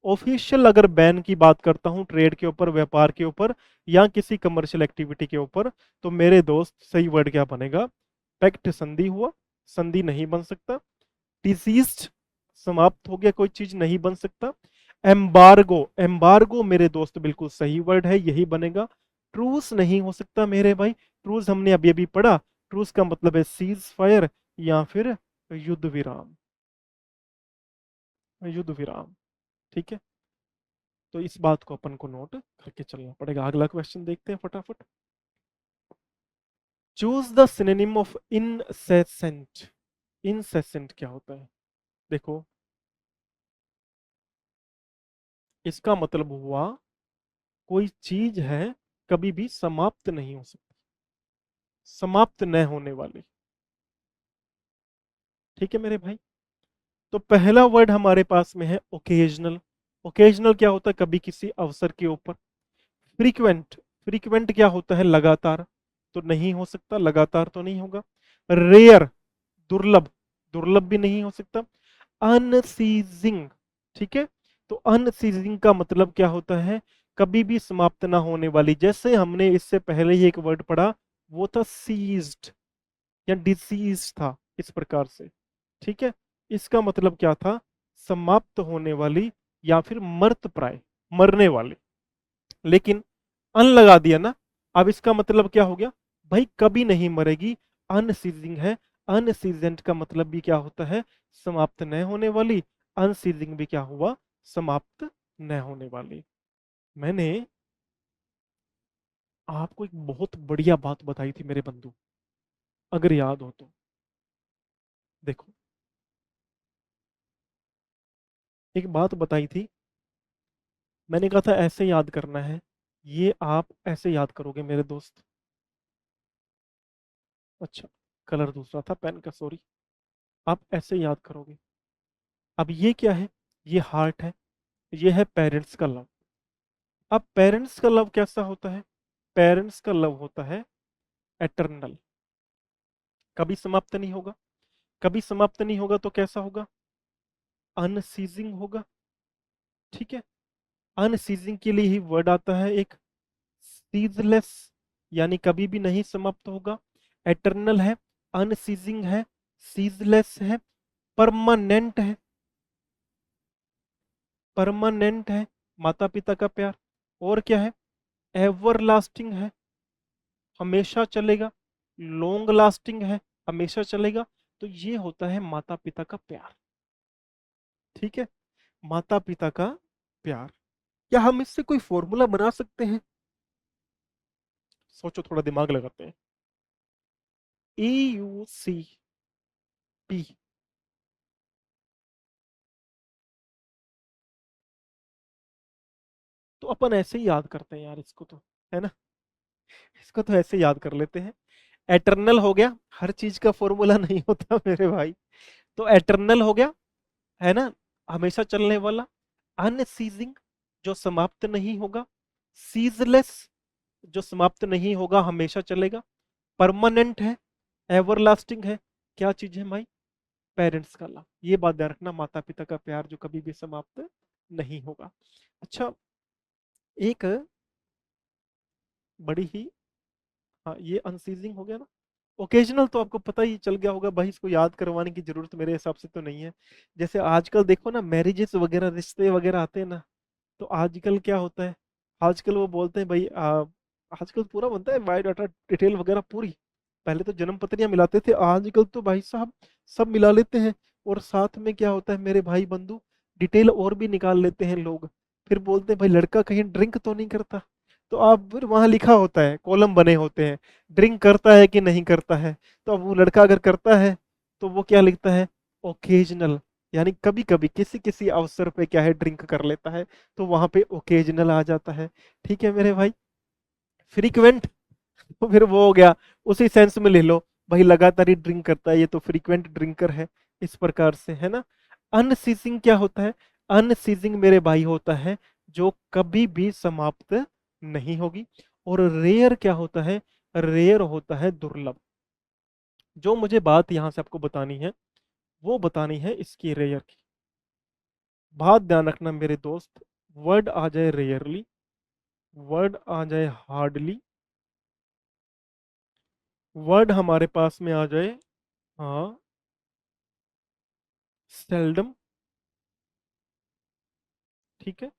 ऑफिशियल अगर बैन की बात करता हूं ट्रेड के ऊपर, व्यापार के ऊपर, या किसी कमर्शियल एक्टिविटी के ऊपर, तो मेरे दोस्त सही वर्ड क्या बनेगा? पैक्ट संधि हुआ, संधि नहीं बन सकता। डिसीज्ड, समाप्त हो गया, कोई चीज नहीं बन सकता। एम्बार्गो, एम्बार्गो मेरे दोस्त बिल्कुल सही वर्ड है, यही बनेगा। ट्रूस नहीं हो सकता मेरे भाई, ट्रूस हमने अभी अभी पढ़ा, ट्रूस का मतलब है सीज फायर या फिर युद्ध विराम। युद्ध विराम। ठीक है, तो इस बात को अपन को नोट करके चलना पड़ेगा। अगला क्वेश्चन देखते हैं फटाफट। Choose the synonym of incessant. Incessant क्या होता है? देखो, इसका मतलब हुआ कोई चीज है कभी भी समाप्त नहीं हो सकती, समाप्त न होने वाली। ठीक है मेरे भाई, तो पहला वर्ड हमारे पास में है ओकेजनल। ओकेजनल क्या होता है? कभी किसी अवसर के ऊपर। फ्रीक्वेंट। फ्रीक्वेंट क्या होता है? लगातार, तो नहीं हो सकता, लगातार तो नहीं होगा। रेयर, दुर्लभ, दुर्लभ भी नहीं हो सकता। अनसीजिंग। ठीक है, तो अनसीजिंग का मतलब क्या होता है? कभी भी समाप्त ना होने वाली, जैसे हमने इससे पहले ही एक वर्ड पढ़ा, वो था सीज्ड या डिसीज था, इस प्रकार से। ठीक है, इसका मतलब क्या था? समाप्त होने वाली या फिर मर्त प्राय, मरने वाली। लेकिन अन लगा दिया ना, अब इसका मतलब क्या हो गया? भाई कभी नहीं मरेगी, अनसीजिंग है। अनसीजेंट का मतलब भी क्या होता है? समाप्त न होने वाली। अनसीजिंग भी क्या हुआ? समाप्त न होने वाली। मैंने आपको एक बहुत बढ़िया बात बताई थी मेरे बंधु, अगर याद हो तो। देखो, एक बात बताई थी मैंने कहा था ऐसे याद करना है, ये आप ऐसे याद करोगे मेरे दोस्त। अच्छा, कलर दूसरा था पेन का, सॉरी। आप ऐसे याद करोगे। अब ये क्या है? ये हार्ट है, ये है पेरेंट्स का लव। अब पेरेंट्स का लव कैसा होता है? पेरेंट्स का लव होता है एटर्नल, कभी समाप्त नहीं होगा। कभी समाप्त नहीं होगा तो कैसा होगा? अनसीजिंग होगा। ठीक है, अनसीजिंग के लिए ही वर्ड आता है एक, सीजलेस, यानी कभी भी नहीं समाप्त होगा। एटर्नल है, अनसीजिंग है, सीजलेस है, परमानेंट है। परमानेंट है, माता पिता का प्यार। और क्या है? एवरलास्टिंग है, हमेशा चलेगा। लॉन्ग लास्टिंग है, हमेशा चलेगा। तो ये होता है माता पिता का प्यार। ठीक है, माता पिता का प्यार। क्या हम इससे कोई फॉर्मूला बना सकते हैं? सोचो, थोड़ा दिमाग लगाते हैं। EUCP। तो अपन ऐसे ही याद करते हैं यार इसको तो, है ना? इसको तो ऐसे याद कर लेते हैं। एटर्नल हो गया, हर चीज का फॉर्मूला नहीं होता मेरे भाई। तो एटर्नल हो गया, है ना, हमेशा चलने वाला। अनसीजिंग, जो समाप्त नहीं होगा। सीजलेस, जो समाप्त नहीं होगा, हमेशा चलेगा। परमानेंट है, एवरलास्टिंग है। क्या चीज है भाई? पेरेंट्स का लव। ये बात ध्यान रखना, माता पिता का प्यार जो कभी भी समाप्त नहीं होगा। अच्छा, एक बड़ी ही, हाँ ये अनसीजिंग हो गया ना। ओकेजनल तो आपको पता ही चल गया होगा भाई, इसको याद करवाने की जरूरत मेरे हिसाब से तो नहीं है। जैसे आजकल देखो ना, मैरिजेस वगैरह, रिश्ते वगैरह आते हैं ना, तो आजकल क्या होता है? आजकल वो बोलते हैं भाई, आजकल पूरा बनता है बायोडाटा डिटेल वगैरह पूरी। पहले तो जन्म पत्रियां मिलाते थे, आजकल तो भाई साहब सब मिला लेते हैं। और साथ में क्या होता है मेरे भाई बंधु, डिटेल और भी निकाल लेते हैं लोग। फिर बोलते हैं भाई लड़का कहीं ड्रिंक तो नहीं करता। तो आप फिर वहां लिखा होता है, कॉलम बने होते हैं, ड्रिंक करता है कि नहीं करता है। तो अब वो लड़का अगर करता है, तो वो क्या लिखता है? ओकेजनल, यानी कभी कभी किसी किसी अवसर पे क्या है, ड्रिंक कर लेता है। तो वहां पे ओकेजनल आ जाता है। ठीक है मेरे भाई। फ्रीक्वेंट, तो फिर वो हो गया, उसी सेंस में ले लो, भाई लगातार ही ड्रिंक करता है, ये तो फ्रीक्वेंट ड्रिंकर है। इस प्रकार से, है ना। अनसीजिंग क्या होता है? अनसीजिंग मेरे भाई होता है जो कभी भी समाप्त नहीं होगी। और रेयर क्या होता है? रेयर होता है दुर्लभ। जो मुझे बात यहां से आपको बतानी है, वो बतानी है इसकी रेयर की। बात ध्यान रखना मेरे दोस्त। वर्ड आ जाए रेयरली, वर्ड आ जाए हार्डली, वर्ड हमारे पास में आ जाए, हाँ, सेल्डम। ठीक है,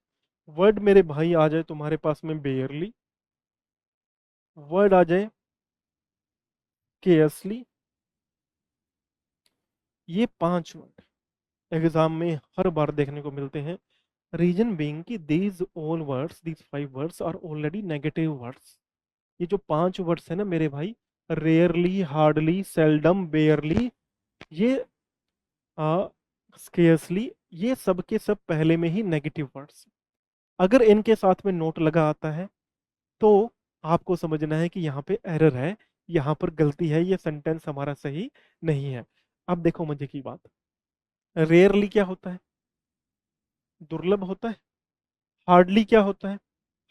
वर्ड मेरे भाई आ जाए तुम्हारे पास में बेयरली, वर्ड आ जाए केयसली। ये 5 वर्ड एग्जाम में हर बार देखने को मिलते हैं। रीजन बीइंग कि these all words, these 5 words are already negative words. ये जो 5 वर्ड्स है ना मेरे भाई, रेयरली, हार्डली, सेल्डम, बेयरली, ये स्केर्सली, ये सब के सब पहले में ही नेगेटिव वर्ड्स। अगर इनके साथ में नोट लगा आता है, तो आपको समझना है कि यहाँ पे एरर है, यहाँ पर गलती है, ये सेंटेंस हमारा सही नहीं है। अब देखो मजे की बात, रेयरली क्या होता है? दुर्लभ होता है। हार्डली क्या होता है?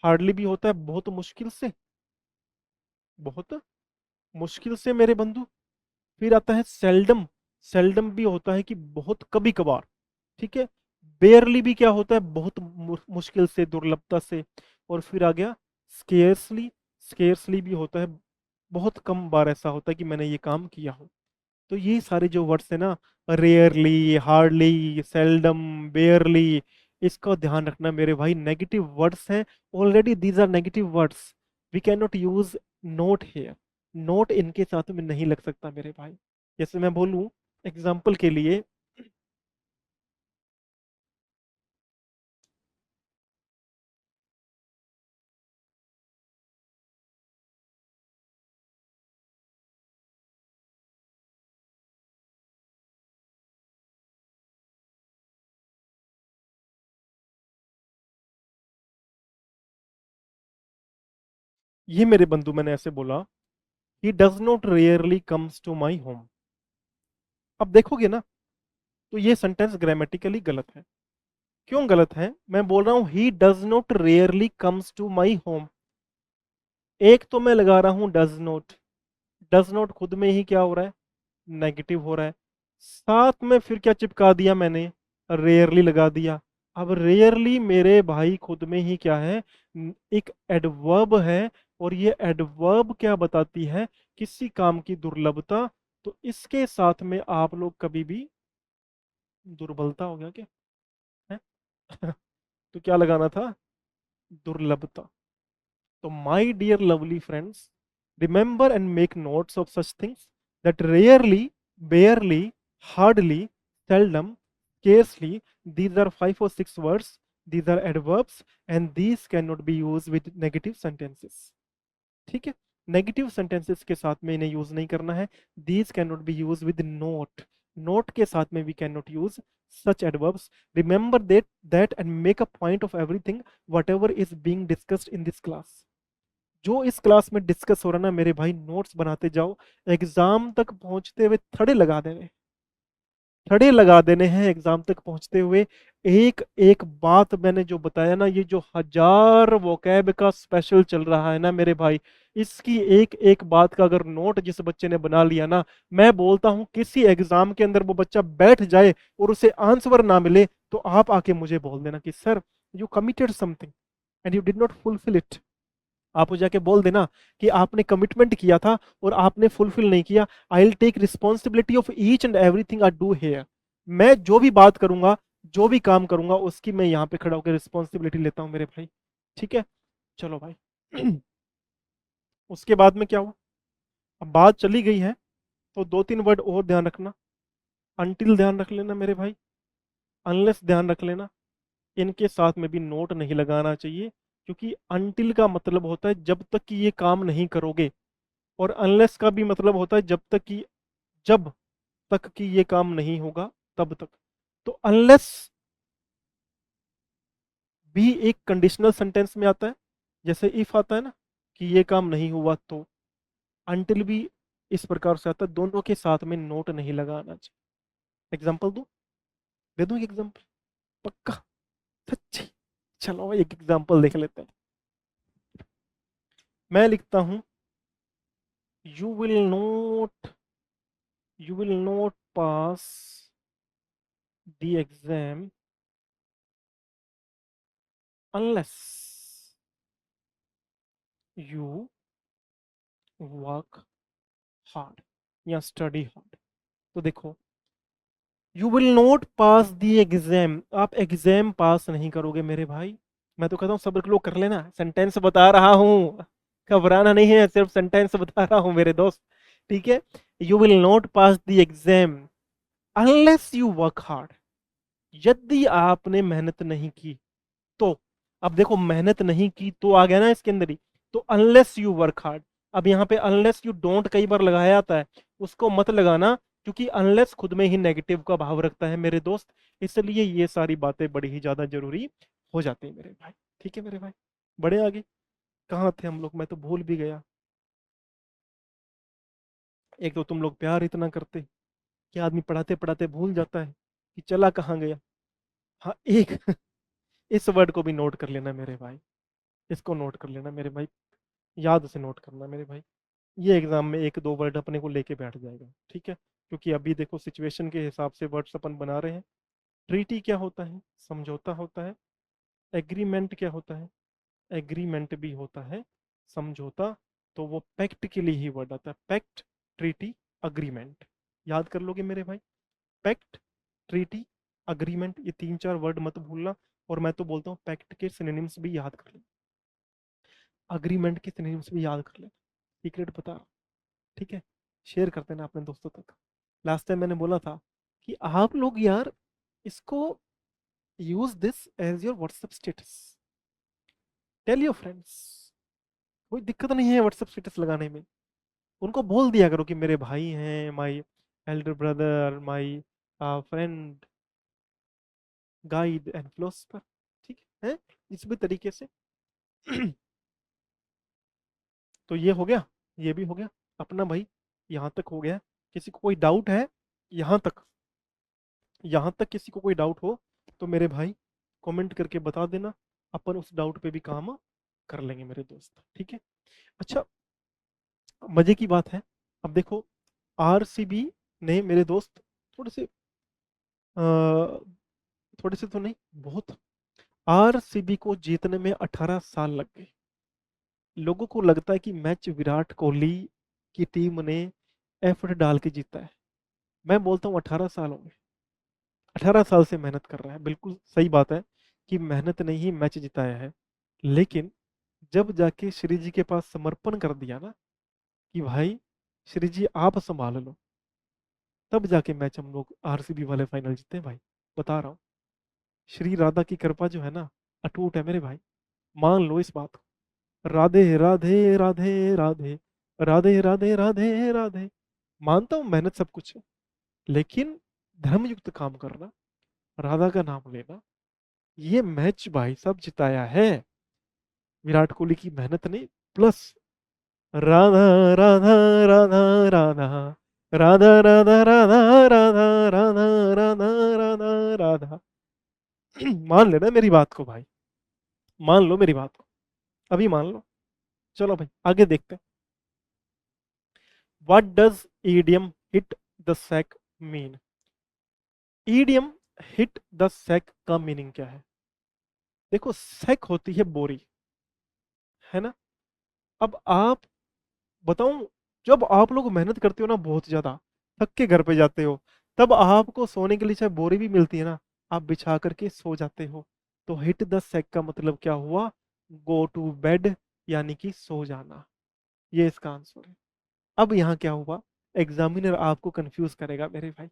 हार्डली भी होता है बहुत मुश्किल से, बहुत मुश्किल से मेरे बंधु। फिर आता है सेल्डम, सेल्डम भी होता है कि बहुत कभी कभार। ठीक है, बेयरली भी क्या होता है? बहुत मुश्किल से, दुर्लभता से। और फिर आ गया स्केर्सली, स्केर्सली भी होता है, बहुत कम बार ऐसा होता है कि मैंने ये काम किया हो। तो ये सारे जो वर्ड्स है ना, रेयरली, हार्डली, सेल्डम, बेयरली, इसका ध्यान रखना मेरे भाई, नेगेटिव वर्ड्स हैं। Already these are negative words, we can not use not here. Not इनके साथ में नहीं लग सकता मेरे भाई। जैसे मैं बोलूं एग्जाम्पल के लिए, ये मेरे बंधु मैंने ऐसे बोला, he does not rarely comes to my home. अब देखोगे ना, तो ये सेंटेंस ग्रामेटिकली गलत है। क्यों गलत है? मैं बोल रहा हूं he does not rarely comes to my home. एक तो मैं लगा रहा हूं डज नॉट। डज नॉट खुद में ही क्या हो रहा है? नेगेटिव हो रहा है। साथ में फिर क्या चिपका दिया मैंने? रेयरली लगा दिया। अब रेयरली मेरे भाई खुद में ही क्या है? एक एडवर्ब है। और ये एडवर्ब क्या बताती है? किसी काम की दुर्लभता। तो इसके साथ में आप लोग कभी भी, दुर्बलता हो गया क्या है? तो क्या लगाना था? दुर्लभता। So, my dear lovely friends, remember and make notes of such things that rarely, barely, hardly, seldom, scarcely, these are 5 or 6 words, these are adverbs, and these cannot be used with negative sentences. ठीक है? नेगेटिव सेंटेंसेस के साथ में इन्हें यूज नहीं करना है। These can not be use with not. Not के साथ में we can not use such adverbs. Remember that and make a point of everything whatever is being discussed in this class. जो इस क्लास में डिस्कस हो रहा ना मेरे भाई, नोट्स बनाते जाओ। एग्जाम तक पहुंचते हुए थड़े लगा देने, थड़े लगा देने हैं एग्जाम तक पहुंचते हुए। एक एक बात मैंने जो बताया ना, ये जो 1000 वोकैब का स्पेशल चल रहा है ना मेरे भाई, इसकी एक एक बात का अगर नोट जिस बच्चे ने बना लिया ना, मैं बोलता हूं किसी एग्जाम के अंदर वो बच्चा बैठ जाए और उसे आंसर ना मिले, तो आप आके मुझे बोल देना कि sir, you committed something and you did not fulfil it. आप वो जाके बोल देना कि आपने कमिटमेंट किया था और आपने फुलफिल नहीं किया। I will take responsibility of each and everything I do here. मैं जो भी बात करूंगा, जो भी काम करूंगा, उसकी मैं यहाँ पे खड़ा होकर रिस्पॉन्सिबिलिटी लेता हूँ मेरे भाई। ठीक है? चलो भाई। उसके बाद में क्या हुआ? अब बात चली गई है, तो 2-3 वर्ड और ध्यान रखना। अनटिल ध्यान रख लेना मेरे भाई। अनलेस ध्यान रख लेना। इनके साथ में भी नोट नहीं लगाना चाहिए, क्योंकि अनटिल का मतलब होता है जब तक कि ये काम नहीं करोगे, और अनलेस का भी मतलब होता है जब तक कि, जब तक कि ये काम नहीं होगा तब तक। तो अनलेस भी एक कंडीशनल सेंटेंस में आता है, जैसे इफ आता है ना कि ये काम नहीं हुआ तो। अनटिल भी इस प्रकार से आता है, दोनों के साथ में नोट नहीं लगाना चाहिए। एग्जांपल दूं? दे दूं एक एग्जांपल? पक्का? सच्ची? चलो एक एग्जांपल देख लेते हैं। मैं लिखता हूं, you will note, you will not pass the exam unless you work hard या स्टडी हार्ड। तो देखो, you will not pass the exam, आप एग्जाम पास नहीं करोगे मेरे भाई। मैं तो कहता हूँ सब्र लो, कर लेना, सेंटेंस बता रहा हूँ, घबराना नहीं है, सिर्फ सेंटेंस बता रहा हूँ मेरे दोस्त। ठीक है? You will not pass the exam unless you work hard. यदि आपने मेहनत नहीं की तो। अब देखो, मेहनत नहीं की तो आ गया ना इसके अंदर ही। तो अनलेस यू वर्क हार्ड। अब यहाँ पे अनलेस यू डोंट कई बार लगाया जाता है, उसको मत लगाना, क्योंकि अनलेस खुद में ही नेगेटिव का भाव रखता है मेरे दोस्त। इसलिए ये सारी बातें बड़ी ही ज्यादा जरूरी हो जाती है मेरे भाई। ठीक है मेरे भाई? बड़े आगे कहाँ थे हम लोग? मैं तो भूल भी गया। एक तो तुम लोग प्यार इतना करते कि आदमी पढ़ाते पढ़ाते भूल जाता है कि चला कहाँ गया। हाँ, एक इस वर्ड को भी नोट कर लेना मेरे भाई। इसको नोट कर लेना मेरे भाई। याद से नोट करना मेरे भाई। ये एग्जाम में 1-2 वर्ड अपने को लेके बैठ जाएगा। ठीक है? क्योंकि अभी देखो सिचुएशन के हिसाब से वर्ड्स अपन बना रहे हैं। ट्रीटी क्या होता है? समझौता होता है। एग्रीमेंट क्या होता है? एग्रीमेंट भी होता है। समझौता, तो वो पैक्ट के लिए ही वर्ड आता है। Pact, treaty, agreement. याद कर लोगे मेरे भाई? पैक्ट, ट्रीटी, अग्रीमेंट, ये 3-4 वर्ड मत भूलना। और मैं तो बोलता हूँ पैक्ट के सिनोनिम्स भी याद कर लेना, अग्रीमेंट के सिनोनिम्स भी याद कर लेना। सीक्रेट बता रहा हूं, ठीक है? शेयर करते ना अपने दोस्तों तक। लास्ट टाइम मैंने बोला था कि आप लोग यार इसको use this as your WhatsApp status. Tell your friends, कोई दिक्कत नहीं है व्हाट्सएप स्टेटस लगाने में। उनको बोल दिया करो कि मेरे भाई हैं, my elder brother, my friend, guide and philosopher. ठीक है? इस भी तरीके से तो ये हो गया, ये भी हो गया अपना भाई, यहाँ तक हो गया। किसी को कोई डाउट है यहाँ तक? यहाँ तक किसी को कोई डाउट हो तो मेरे भाई कमेंट करके बता देना, अपन उस डाउट पे भी काम कर लेंगे मेरे दोस्त, ठीक है। अच्छा, मजे की बात है, अब देखो आरसीबी ने मेरे दोस्त थोड़े से थोड़े से तो नहीं, बहुत, आरसीबी को जीतने में 18 साल लग गए। लोगों को लगता है कि मैच विराट कोहली की टीम ने एफर्ट डाल के जीता है। मैं बोलता हूँ 18 साल हो गए, 18 साल से मेहनत कर रहा है, बिल्कुल सही बात है कि मेहनत ने ही मैच जिताया है। लेकिन जब जाके श्री जी के पास समर्पण कर दिया ना कि भाई श्री जी आप संभाल लो, तब जाके मैच हम लोग आरसीबी वाले फाइनल जीते हैं भाई, बता रहा हूँ। श्री राधा की कृपा जो है ना, अटूट है मेरे भाई, मान लो इस बात को। राधे राधे राधे राधे, राधे राधे राधे राधे। मानता हूँ मेहनत सब कुछ है, लेकिन धर्मयुक्त काम करना, राधा का नाम लेना, ये मैच भाई साहब जिताया है विराट कोहली की मेहनत ने, प्लस राधा राधा राधा राधा, राधा राधा राधा राधा, राधा राधा राधा राधा। मान लेना मेरी बात को भाई, मान लो मेरी बात को, अभी मान लो। चलो भाई आगे देखते हैं। What does idiom hit the sack mean? Idiom hit the sack का मीनिंग क्या है? देखो सैक होती है बोरी, है ना। अब आप बताऊं, जब आप लोग मेहनत करते हो ना बहुत ज्यादा, थक के घर पे जाते हो, तब आपको सोने के लिए चाहे बोरी भी मिलती है ना, आप बिछा करके सो जाते हो। तो हिट द सैक का मतलब क्या हुआ? गो टू बेड, यानी कि सो जाना, ये इसका आंसर है। अब यहाँ क्या हुआ, एग्जामिनर आपको कंफ्यूज करेगा मेरे भाई,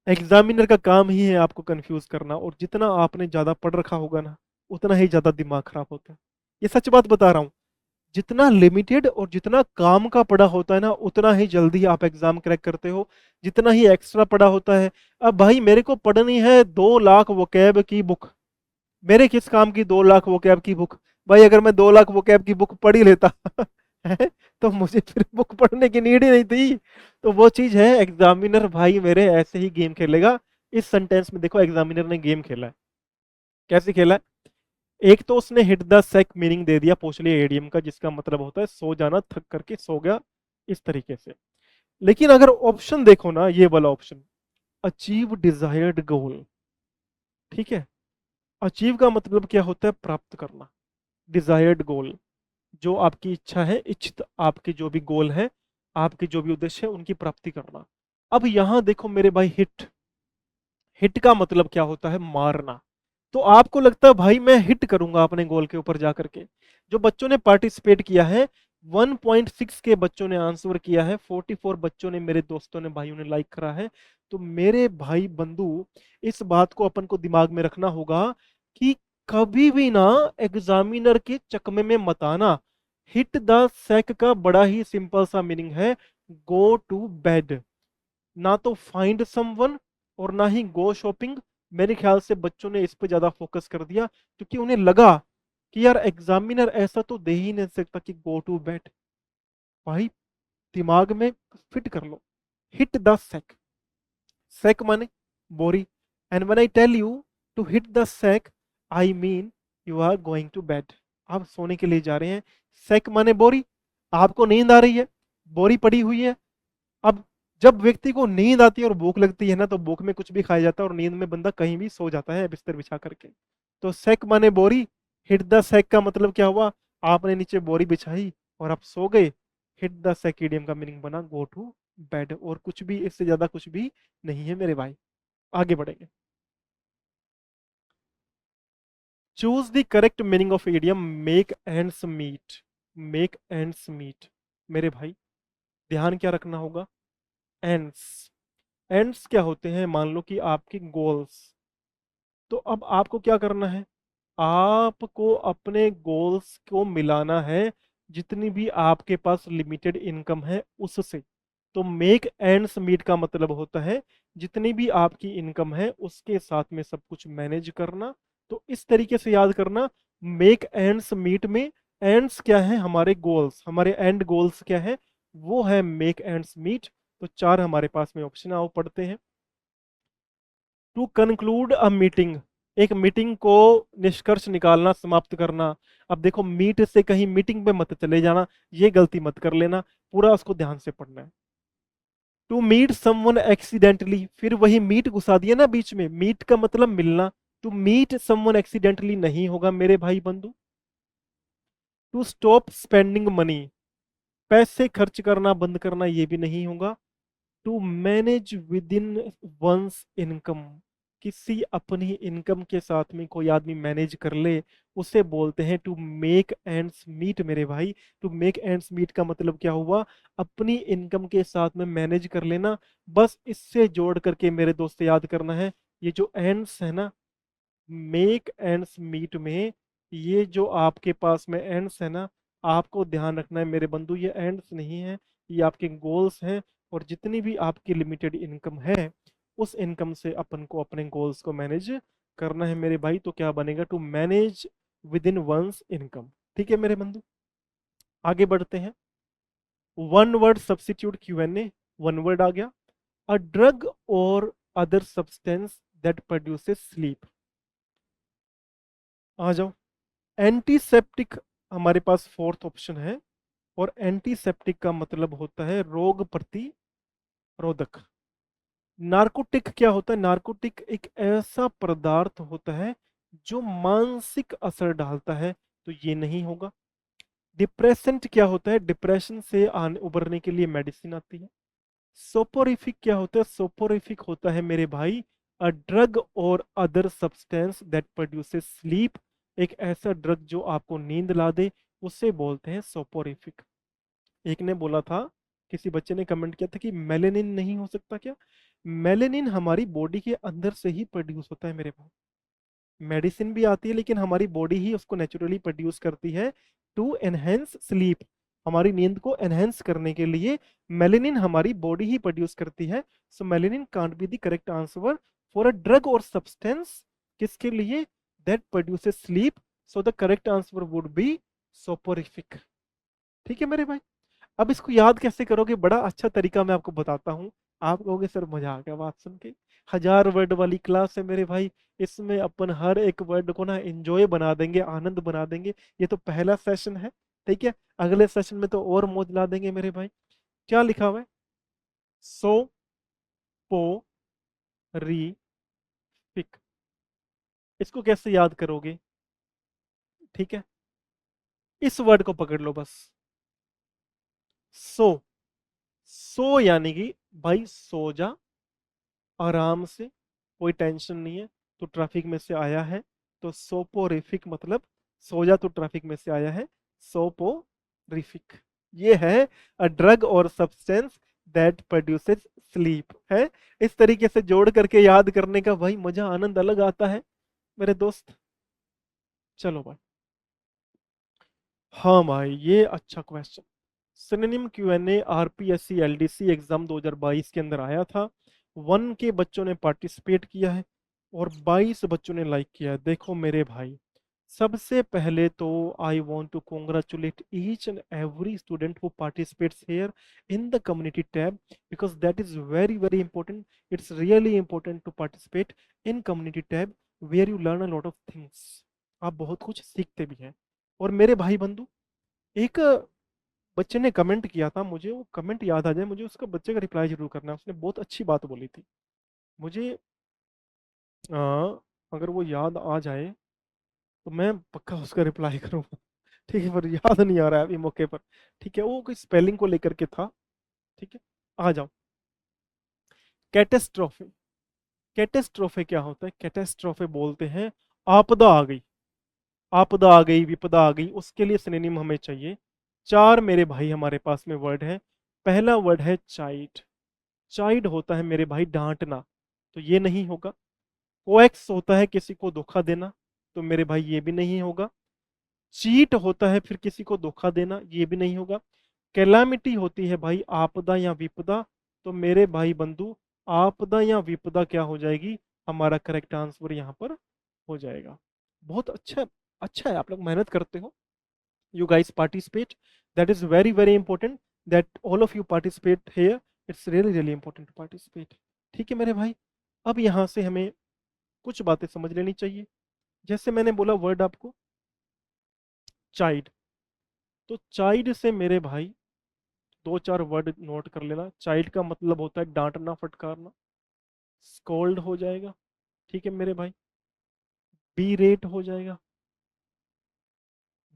एग्जामिनर का काम ही है आपको कंफ्यूज करना, और जितना आपने ज्यादा पढ़ रखा होगा ना, उतना ही ज्यादा दिमाग खराब होता है। ये सच बात बता रहा हूँ, जितना लिमिटेड और जितना काम का पढ़ा होता है ना, उतना ही जल्दी आप एग्जाम क्रैक करते हो, जितना ही एक्स्ट्रा पढ़ा होता है। अब भाई मेरे को पढ़नी है 2 लाख वोकैब की बुक, मेरे किस काम की 2 लाख वोकैब की बुक? भाई अगर मैं 2 लाख वोकैब की बुक पढ़ ही लेता है, तो मुझे फिर बुक पढ़ने की नीड ही नहीं थी। तो वो चीज है, एग्जामिनर भाई मेरे ऐसे ही गेम खेलेगा। इस सेंटेंस में देखो एग्जामिनर ने गेम खेला है, कैसे खेला है? एक तो उसने हिट द सेक मीनिंग दे दिया पोस्टली एडियम का, जिसका मतलब होता है सो जाना, थक करके सो गया, इस तरीके से। लेकिन अगर ऑप्शन देखो ना, ये वाला ऑप्शन, अचीव डिजायर्ड गोल, ठीक है। अचीव का मतलब क्या होता है? प्राप्त करना। डिजायर्ड गोल, जो आपकी इच्छा है, इच्छित आपके जो भी गोल है, आपके जो भी उद्देश्य है, उनकी प्राप्ति करना। अब यहां देखो मेरे भाई, हिट, हिट का मतलब क्या होता है? मारना। तो आपको लगता है भाई मैं हिट करूंगा अपने गोल के ऊपर जाकर के? जो बच्चों ने पार्टिसिपेट किया है, 1.6 के बच्चों ने आंसर किया है, 44 बच्चों ने, मेरे दोस्तों ने, भाइयों ने लाइक करा है। तो मेरे भाई बंधु, इस बात को अपन को दिमाग में रखना होगा कि कभी भी ना एग्जामिनर के चकमे में मत आना। हिट द सैक का बड़ा ही सिंपल सा मीनिंग है, गो टू बेड, ना तो फाइंड समवन और ना ही गो शॉपिंग। मेरे ख्याल से बच्चों ने इस पे ज्यादा फोकस कर दिया, क्योंकि उन्हें लगा कि यार एग्जामिनर ऐसा तो दे ही नहीं सकता कि गो टू बेड। भाई दिमाग में फिट कर लो, हिट द सैक, सैक माने बोरी, and when I tell you to hit the sack, I mean you are going to bed, आप सोने के लिए जा रहे हैं। सैक माने बोरी, आपको नींद आ रही है, बोरी पड़ी हुई है। अब जब व्यक्ति को नींद आती है और भूख लगती है ना, तो भूख में कुछ भी खाया जाता है, और नींद में बंदा कहीं भी सो जाता है बिस्तर बिछा करके। तो सेक माने बोरी, हिट द सेक का मतलब क्या हुआ? आपने नीचे बोरी बिछाई और आप सो गए। हिट द सेक इडियम का मीनिंग बना गो टू बेड, और कुछ भी, इससे ज्यादा कुछ भी नहीं है मेरे भाई। आगे बढ़ेंगे। Choose the correct meaning of idiom make ends meet. Make ends meet, मेरे भाई ध्यान क्या रखना होगा? एंड्स, एंड्स क्या होते हैं? मान लो कि आपके गोल्स। तो अब आपको क्या करना है? आपको अपने गोल्स को मिलाना है, जितनी भी आपके पास लिमिटेड इनकम है उससे। तो मेक एंड्स मीट का मतलब होता है जितनी भी आपकी इनकम है उसके साथ में सब कुछ मैनेज करना। तो इस तरीके से याद करना, मेक एंड्स मीट में एंड्स क्या है, हमारे गोल्स, हमारे एंड गोल्स क्या है, वो है मेक एंड्स मीट। तो चार हमारे पास में ऑप्शन आओ पढ़ते हैं। टू कंक्लूड अ मीटिंग, एक मीटिंग को निष्कर्ष निकालना, समाप्त करना। अब देखो मीट से कहीं मीटिंग पे मत चले जाना, ये गलती मत कर लेना, पूरा उसको ध्यान से पढ़ना है। टू मीट समवन एक्सीडेंटली, फिर वही मीट घुसा दिया ना बीच में, मीट का मतलब मिलना। टू मीट समवन एक्सीडेंटली नहीं होगा मेरे भाई बंधु। टू स्टॉप स्पेंडिंग मनी, पैसे खर्च करना बंद करना, ये भी नहीं होगा। To manage within one's income, किसी अपनी इनकम के साथ में कोई आदमी मैनेज कर ले, उसे बोलते हैं टू मेक एंड्स मीट मेरे भाई। टू मेक एंड्स मीट का मतलब क्या हुआ, अपनी इनकम के साथ में मैनेज कर लेना। बस इससे जोड़ करके मेरे दोस्त याद करना है, ये जो एंड्स है ना, मेक एंड्स मीट में, ये जो आपके पास में एंड्स है ना, आपको ध्यान रखना है मेरे बंधु, ये एंड्स नहीं है, ये आपके गोल्स हैं। और जितनी भी आपकी लिमिटेड इनकम है, उस इनकम से अपन को अपने गोल्स को मैनेज करना है मेरे भाई। तो क्या बनेगा, to manage within one's income. ठीक है मेरे बंधु, आगे बढ़ते हैं। One word substitute QnA, one word आ गया। A drug or other substance that produces sleep. आ जाओ। एंटीसेप्टिक हमारे पास फोर्थ ऑप्शन है, और एंटीसेप्टिक का मतलब होता है रोग प्रतिरोधक। नार्कोटिक क्या होता है, नार्कोटिक एक ऐसा पदार्थ होता है जो मानसिक असर डालता है, तो ये नहीं होगा। डिप्रेसेंट क्या होता है, डिप्रेशन से आने उबरने के लिए मेडिसिन आती है। सोपोरिफिक क्या होता है, सोपोरिफिक होता है मेरे भाई अ drug or other substance that produces sleep, एक ऐसा ड्रग जो आपको नींद ला दे, उसे बोलते हैं सोपोरिफिक। एक ने बोला था, किसी बच्चे ने कमेंट किया था कि मेलेनिन नहीं हो सकता क्या, मेलेनिन हमारी बॉडी के अंदर से ही प्रोड्यूस होता है मेरे भाई। मेडिसिन भी आती है लेकिन हमारी बॉडी ही उसको नेचुरली प्रोड्यूस करती है टू एनहेंस स्लीप, हमारी नींद को एनहेंस करने के लिए मेलेनिन हमारी बॉडी ही प्रोड्यूस करती है। So melanin can't be the correct answer for a drug or substance, किसके लिए, that produces sleep. So the correct answer would be soporific. ठीक है मेरे भाई, अब इसको याद कैसे करोगे, बड़ा अच्छा तरीका मैं आपको बताता हूँ। आप कहोगे सर मजा आ गया बात सुन के, 1000 वर्ड वाली क्लास है मेरे भाई, इसमें अपन हर एक वर्ड को ना एंजॉय बना देंगे, आनंद बना देंगे। ये तो पहला सेशन है, ठीक है, अगले सेशन में तो और मौज ला देंगे मेरे भाई। क्या लिखा हुआ है, सो पो री फिक, इसको कैसे याद करोगे, ठीक है, इस वर्ड को पकड़ लो बस। सो, सो यानी कि भाई सो जा आराम से, कोई टेंशन नहीं है, तो ट्रैफिक में से आया है, तो सोपोरिफिक मतलब सो जा तो ट्रैफिक में से आया है, सोपोरिफिक। ये है अ drug or substance that produces sleep है। इस तरीके से जोड़ करके याद करने का भाई मजा, आनंद अलग आता है मेरे दोस्त। चलो भाई, हाँ भाई ये अच्छा question, synonym Q&A RPSC LDC exam 2022 के अंदर आया था। 1 के बच्चों ने पार्टिसिपेट किया है और 22 बच्चों ने लाइक किया है। देखो मेरे भाई, सबसे पहले तो I want to congratulate each and every student who participates here in the community tab, because that is very very important. It's really important to participate in community tab where you learn a lot of things, आप बहुत कुछ सीखते भी हैं। और मेरे भाई बंधु, एक बच्चे ने कमेंट किया था, मुझे वो कमेंट याद आ जाए, मुझे उसका बच्चे का रिप्लाई जरूर करना है, उसने बहुत अच्छी बात बोली थी मुझे। आ, अगर वो याद आ जाए तो मैं पक्का उसका रिप्लाई करूंगा। ठीक है, पर याद नहीं आ रहा है अभी मौके पर। ठीक है, वो कोई स्पेलिंग को लेकर के था। ठीक है, आ जाओ। कैटेस्ट्रोफे, कैटेस्ट्रोफे क्या होता है, कैटेस्ट्रोफे बोलते हैं आपदा आ गई, आपदा आ गई, विपदा आ गई, उसके लिए सिनोनिम हमें चाहिए। चार मेरे भाई हमारे पास में वर्ड है। पहला वर्ड है चाइल्ड, चाइल्ड होता है मेरे भाई डांटना, तो ये नहीं होगा। कोएक्स होता है किसी को धोखा देना, तो मेरे भाई ये भी नहीं होगा। चीट होता है फिर किसी को धोखा देना, ये भी नहीं होगा। कैलामिटी होती है भाई आपदा या विपदा, तो मेरे भाई बंधु आपदा या विपदा क्या हो जाएगी, हमारा करेक्ट आंसर यहाँ पर हो जाएगा। बहुत अच्छा, अच्छा है, आप लोग मेहनत करते हो। you guys participate. That is very very important that all of you participate here. It's really really important to participate. ठीक है मेरे भाई, अब यहाँ से हमें कुछ बातें समझ लेनी चाहिए। जैसे मैंने बोला वर्ड आपको चाइल्ड, तो चाइल्ड से मेरे भाई दो चार वर्ड नोट कर लेना। चाइल्ड का मतलब होता है डांटना फटकारना, स्कोल्ड हो जाएगा, ठीक है मेरे भाई। बी रेट हो जाएगा।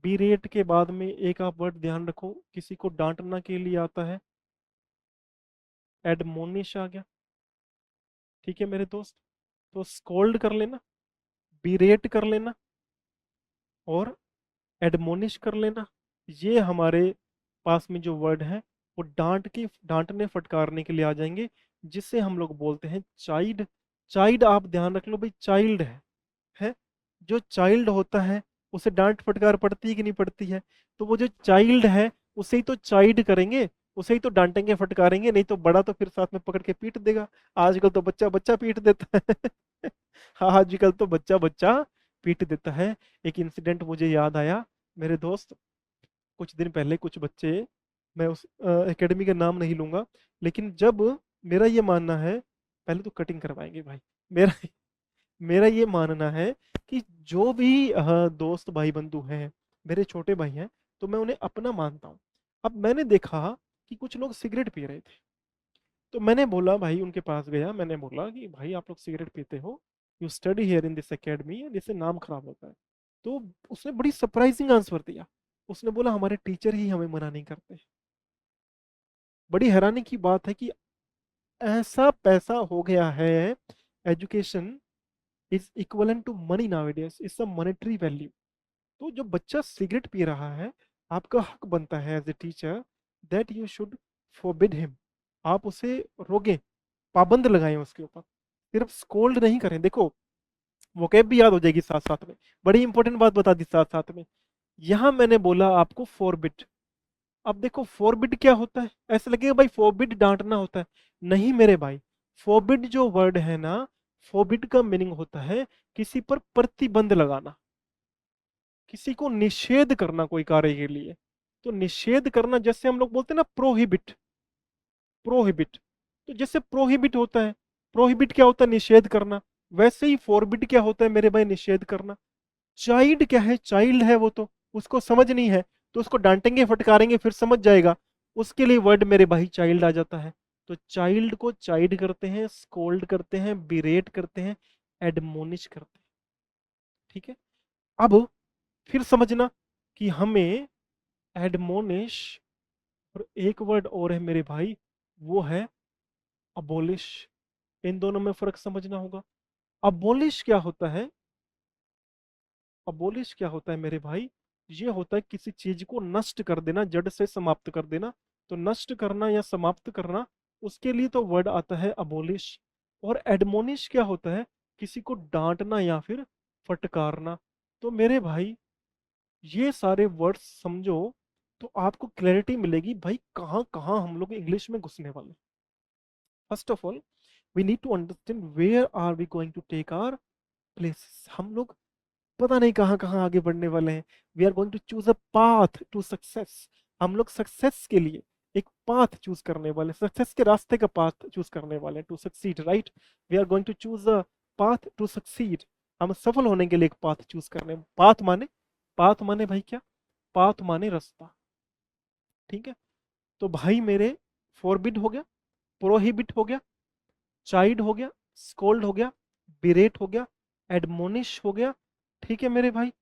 बी रेट के बाद में एक आप वर्ड ध्यान रखो, किसी को डांटना के लिए आता है, एडमोनिश आ गया, ठीक है मेरे दोस्त। तो स्कोल्ड कर लेना, बीरेट कर लेना और एडमोनिश कर लेना। ये हमारे पास में जो वर्ड है वो डांटने फटकारने के लिए आ जाएंगे, जिससे हम लोग बोलते हैं चाइल्ड। चाइल्ड आप ध्यान रख लो भाई, चाइल्ड है। जो चाइल्ड होता है उसे डांट फटकार पड़ती है कि नहीं पड़ती है? तो वो जो चाइल्ड है उसे ही तो चाइल्ड करेंगे, उसे ही तो डांटेंगे फटकारेंगे, नहीं तो बड़ा तो फिर साथ में पकड़ के पीट देगा। आजकल तो बच्चा बच्चा पीट देता है हाँ आजकल तो बच्चा बच्चा पीट देता है। एक इंसिडेंट मुझे याद आया मेरे दोस्त, कुछ दिन पहले कुछ बच्चे, मैं उस एकेडमी का नाम नहीं लूंगा, लेकिन जब मेरा ये मानना है, पहले तो कटिंग करवाएंगे भाई। मेरा मेरा ये मानना है कि जो भी दोस्त भाई बंधु हैं, मेरे छोटे भाई हैं, तो मैं उन्हें अपना मानता हूँ। अब मैंने देखा कि कुछ लोग सिगरेट पी रहे थे, तो मैंने बोला भाई, उनके पास गया, मैंने बोला कि भाई आप लोग सिगरेट पीते हो, you study here in this academy and इससे नाम खराब होता है। तो उसने बड़ी सरप्राइजिंग आंसर दिया। उसने बोला हमारे टीचर ही हमें मना नहीं करते। बड़ी हैरानी की बात है कि ऐसा पैसा हो गया है, education is equivalent to money nowadays, it's a monetary value. तो जो बच्चा सिगरेट पी रहा है, आपका हक बनता है as a teacher that you should forbid him. आप उसे रोकें, पाबंद लगाएं उसके ऊपर, सिर्फ स्कोल्ड नहीं करें। देखो वोकैब भी याद हो जाएगी साथ साथ में, बड़ी इंपॉर्टेंट बात बता दी साथ साथ में। यहां मैंने बोला आपको फोरबिड। अब देखो फोरबिड क्या होता है, ऐसा लगेगा भाई फोरबिड डांटना होता है। नहीं मेरे भाई, फोरबिड जो वर्ड है ना, फोरबिड का मीनिंग होता है किसी पर प्रतिबंध लगाना, किसी को निषेध करना कोई कार्य के लिए। तो निषेध करना, जैसे हम लोग बोलते हैं ना प्रोहिबिट, प्रोहिबिट। तो जैसे प्रोहिबिट होता है, प्रोहिबिट क्या होता है, निषेध करना। वैसे ही फोरबिट क्या होता है मेरे भाई, निषेध करना। चाइल्ड क्या है, चाइल्ड है वो तो, उसको समझ नहीं है, तो उसको डांटेंगे फटकारेंगे फिर समझ जाएगा। उसके लिए वर्ड मेरे भाई चाइल्ड आ जाता है। तो चाइल्ड को चाइल्ड करते हैं, स्कोल्ड करते हैं, बिरेट करते हैं, एडमोनिश करते हैं, ठीक है। अब फिर समझना कि हमें एडमोनिश और एक वर्ड और है मेरे भाई, वो है अबोलिश। इन दोनों में फर्क समझना होगा। अबोलिश क्या होता है, अबोलिश क्या होता है मेरे भाई, ये होता है किसी चीज को नष्ट कर देना, जड़ से समाप्त कर देना। तो नष्ट करना या समाप्त करना, उसके लिए तो वर्ड आता है अबोलिश। और एडमोनिश क्या होता है, किसी को डांटना या फिर फटकारना। तो मेरे भाई ये सारे वर्ड्स समझो तो आपको क्लैरिटी मिलेगी भाई कहाँ कहाँ हम लोग इंग्लिश में घुसने वाले। First of all we need to understand where are we going to take our places. हम लोग पता नहीं कहाँ कहाँ आगे बढ़ने वाले हैं। We are going to choose a path to success. हम लोग सक्सेस के लिए एक पाथ चूज करने वाले, सक्सेस के रास्ते का पाथ चूज करने वाले, to succeed, right. We are going to choose a path to succeed. हम सफल होने के लिए एक पाथ चूज करने, पाथ माने भाई क्या, पाथ माने रास्ता, ठीक है। तो भाई मेरे फॉरबिड हो गया, प्रोहिबिट हो गया, चाइल्ड हो गया, स्कोल्ड हो गया, बिरेट हो गया, एडमोनिश हो गया, ठीक है मेरे भाई।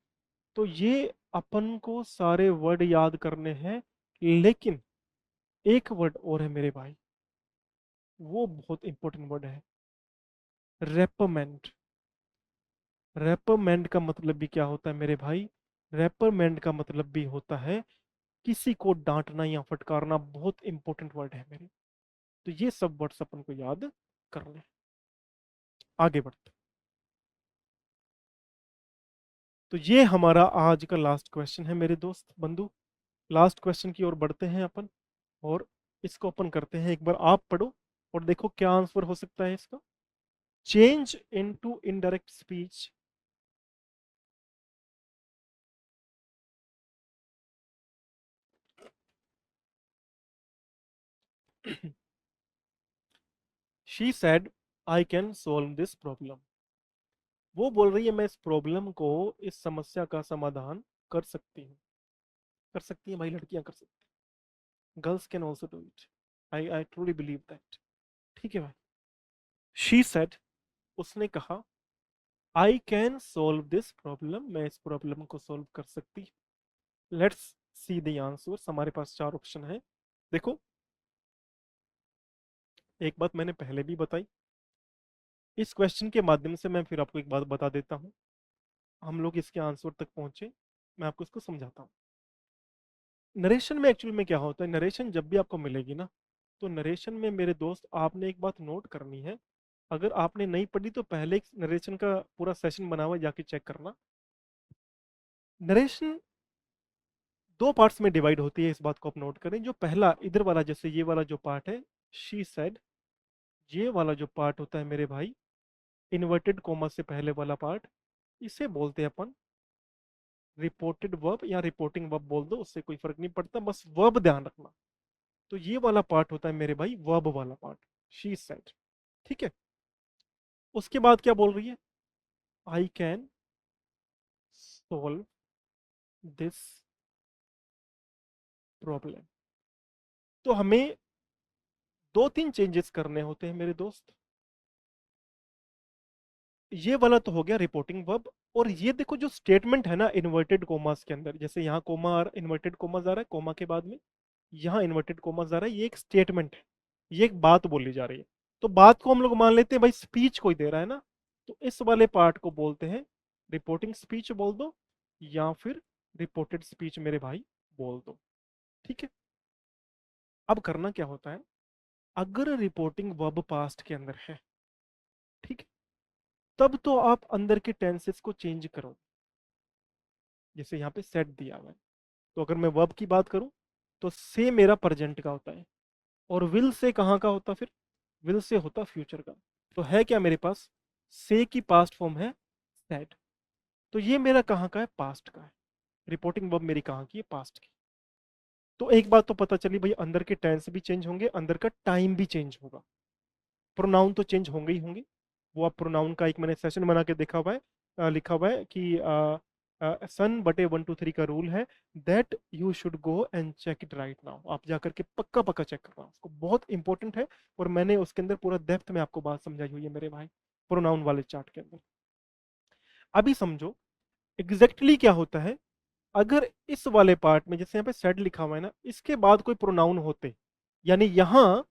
तो ये अपन को सारे वर्ड याद करने हैं, लेकिन एक वर्ड और है मेरे भाई, वो बहुत इंपॉर्टेंट वर्ड है, रेपरमेंट। रेपरमेंट का मतलब भी क्या होता है मेरे भाई, रेपरमेंट का मतलब भी होता है किसी को डांटना या फटकारना। बहुत इंपॉर्टेंट वर्ड है मेरे। तो ये सब वर्ड्स अपन को याद कर ले। आगे बढ़ते, तो ये हमारा आज का लास्ट क्वेश्चन है मेरे दोस्त बंधु। लास्ट क्वेश्चन की ओर बढ़ते हैं अपन, और इसको अपन करते हैं, एक बार आप पढ़ो और देखो क्या आंसर हो सकता है इसका। Change into indirect speech she said I can solve this problem. वो बोल रही है मैं इस प्रॉब्लम को, इस समस्या का समाधान कर सकती हूँ। कर सकती हैं भाई, लड़कियां कर सकती हैं, girls can also do it. I I truly believe that. ठीक है भाई। शी सेड, उसने कहा, I can solve this problem, मैं इस प्रॉब्लम को सॉल्व कर सकती। Let's see the answers. हमारे पास चार ऑप्शन है। देखो, एक बात मैंने पहले भी बताई, इस क्वेश्चन के माध्यम से मैं फिर आपको एक बात बता देता हूँ। हम लोग इसके आंसर तक पहुंचे, मैं आपको इसको समझाता हूँ। नरेशन में एक्चुअल में क्या होता है, नरेशन जब भी आपको मिलेगी ना, तो नरेशन में मेरे दोस्त आपने एक बात नोट करनी है। अगर आपने नहीं पढ़ी तो पहले एक नरेशन का पूरा सेशन बना हुआ है, जाके चेक करना। नरेशन दो पार्ट्स में डिवाइड होती है, इस बात को आप नोट करें। जो पहला इधर वाला, जैसे ये वाला जो पार्ट है, शी सेड, ये वाला जो पार्ट होता है मेरे भाई, इन्वर्टेड कोमा से पहले वाला पार्ट, इसे बोलते हैं अपन रिपोर्टेड वर्ब या रिपोर्टिंग वर्ब बोल दो, उससे कोई फर्क नहीं पड़ता, बस वर्ब ध्यान रखना। तो ये वाला पार्ट होता है मेरे भाई वर्ब वाला पार्ट, शी सेड। ठीक है। उसके बाद क्या बोल रही है, I can solve this problem. तो हमें दो तीन चेंजेस करने होते हैं मेरे दोस्त। ये वाला तो हो गया रिपोर्टिंग वर्ब। और ये देखो जो स्टेटमेंट है ना इन्वर्टेड कोमास के अंदर, जैसे यहाँ कोमा इन्वर्टेड कोमास आ रहा है कोमा के बाद में, यहाँ इन्वर्टेड कोमास आ रहा है, ये एक स्टेटमेंट है, ये एक बात बोली जा रही है। तो बात को हम लोग मान लेते हैं भाई स्पीच कोई दे रहा है ना, तो इस वाले पार्ट को बोलते हैं रिपोर्टिंग स्पीच बोल दो, या फिर रिपोर्टेड स्पीच मेरे भाई बोल दो। ठीक है। अब करना क्या होता है, अगर रिपोर्टिंग वर्ब पास्ट के अंदर है, ठीक है, तब तो आप अंदर के टेंसेस को चेंज करो। जैसे यहाँ पे सेट दिया हुआ है, तो अगर मैं वर्ब की बात करूं तो से मेरा प्रेजेंट का होता है, और विल से कहाँ का होता, फिर विल से होता फ्यूचर का। तो है क्या मेरे पास, से की पास्ट फॉर्म है सेट, तो ये मेरा कहाँ का है, पास्ट का है। रिपोर्टिंग वर्ब मेरी कहाँ की है, पास्ट की। तो एक बात तो पता चली भाई, अंदर के टेंस भी चेंज होंगे, अंदर का टाइम भी चेंज होगा, प्रोनाउन तो चेंज होंगे ही होंगे। वो आप प्रोनाउन का एक मैंने सेशन बना के देखा हुआ है, लिखा हुआ है कि सन बटे 1 2 3 का रूल है, that you should go and check it right now. आप जाकर के पक्का पक्का चेक करना उसको, बहुत इंपॉर्टेंट है। और मैंने उसके अंदर पूरा डेप्थ में आपको बात समझाई हुई है मेरे भाई, प्रोनाउन वाले चार्ट के अंदर। अभी समझो एग्जैक्टली क्या होता है। अगर इस वाले पार्ट में जैसे यहाँ पे सेड लिखा हुआ है ना, इसके बाद कोई प्रोनाउन होते, यानी यहां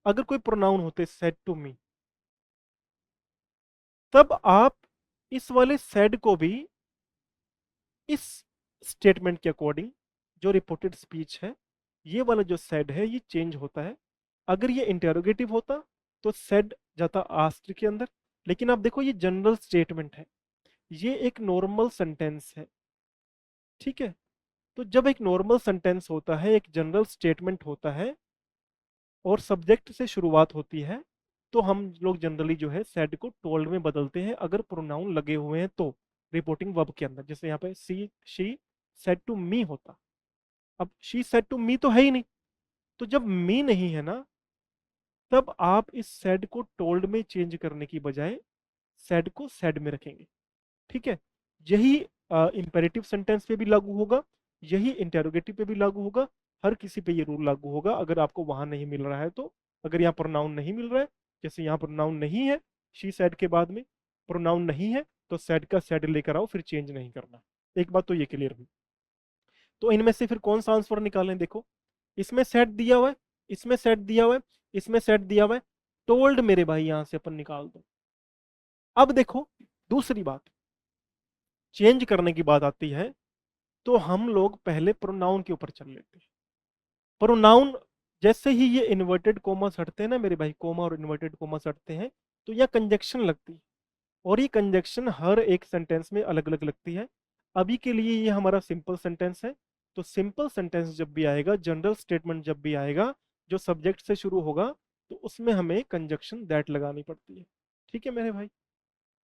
अगर कोई प्रोनाउन होते सेड टू मी, तब आप इस वाले सेड को भी इस स्टेटमेंट के अकॉर्डिंग, जो रिपोर्टेड स्पीच है, ये वाला जो सेड है ये चेंज होता है। अगर ये इंटेरोगेटिव होता तो सेड जाता आस्क्ड के अंदर। लेकिन आप देखो ये जनरल स्टेटमेंट है, ये एक नॉर्मल सेंटेंस है। ठीक है। तो जब एक नॉर्मल सेंटेंस होता है, एक जनरल स्टेटमेंट होता है, और सब्जेक्ट से शुरुआत होती है, तो हम लोग जनरली जो है सेड को टोल्ड में बदलते हैं, अगर प्रोनाउन लगे हुए हैं तो रिपोर्टिंग वर्ब के अंदर। जैसे यहाँ पे सी शी सेड टू मी होता, अब शी सेड टू मी तो है ही नहीं, तो जब मी नहीं है ना, तब आप इस सेड को टोल्ड में चेंज करने की बजाय सेड को सेड में रखेंगे। ठीक है। यही इंपेरेटिव सेंटेंस पे भी लागू होगा, यही इंटेरोगेटिव पे भी लागू होगा, हर किसी पे ये रूल लागू होगा। अगर आपको वहां नहीं मिल रहा है तो, अगर यहाँ प्रोनाउन नहीं मिल रहा है, जैसे यहाँ प्रोनाउन नहीं है शी सेड के बाद में, प्रोनाउन नहीं है, तो सेड का सेड लेकर आओ, फिर चेंज नहीं करना। एक बात तो ये क्लियर हुई। तो इनमें से फिर कौन सा आंसर निकालें, देखो इसमें सेट दिया हुआ है, इसमें सेट दिया हुआ है, इसमें सेट दिया हुआ है, टोल्ड मेरे भाई यहां से अपन निकाल दो। अब देखो दूसरी बात, चेंज करने की बात आती है, तो हम लोग पहले प्रोनाउन के ऊपर चल लेते हैं। प्रोनाउन जैसे ही ये इन्वर्टेड कोमास हटते हैं ना मेरे भाई, कोमा और इन्वर्टेड कोमास हटते हैं, तो यह कंजक्शन लगती है, और ये कंजक्शन हर एक सेंटेंस में अलग अलग लगती है। अभी के लिए ये हमारा सिंपल सेंटेंस है, तो सिंपल सेंटेंस जब भी आएगा, जनरल स्टेटमेंट जब भी आएगा, जो सब्जेक्ट से शुरू होगा, तो उसमें हमें कंजक्शन दैट लगानी पड़ती है। ठीक है मेरे भाई।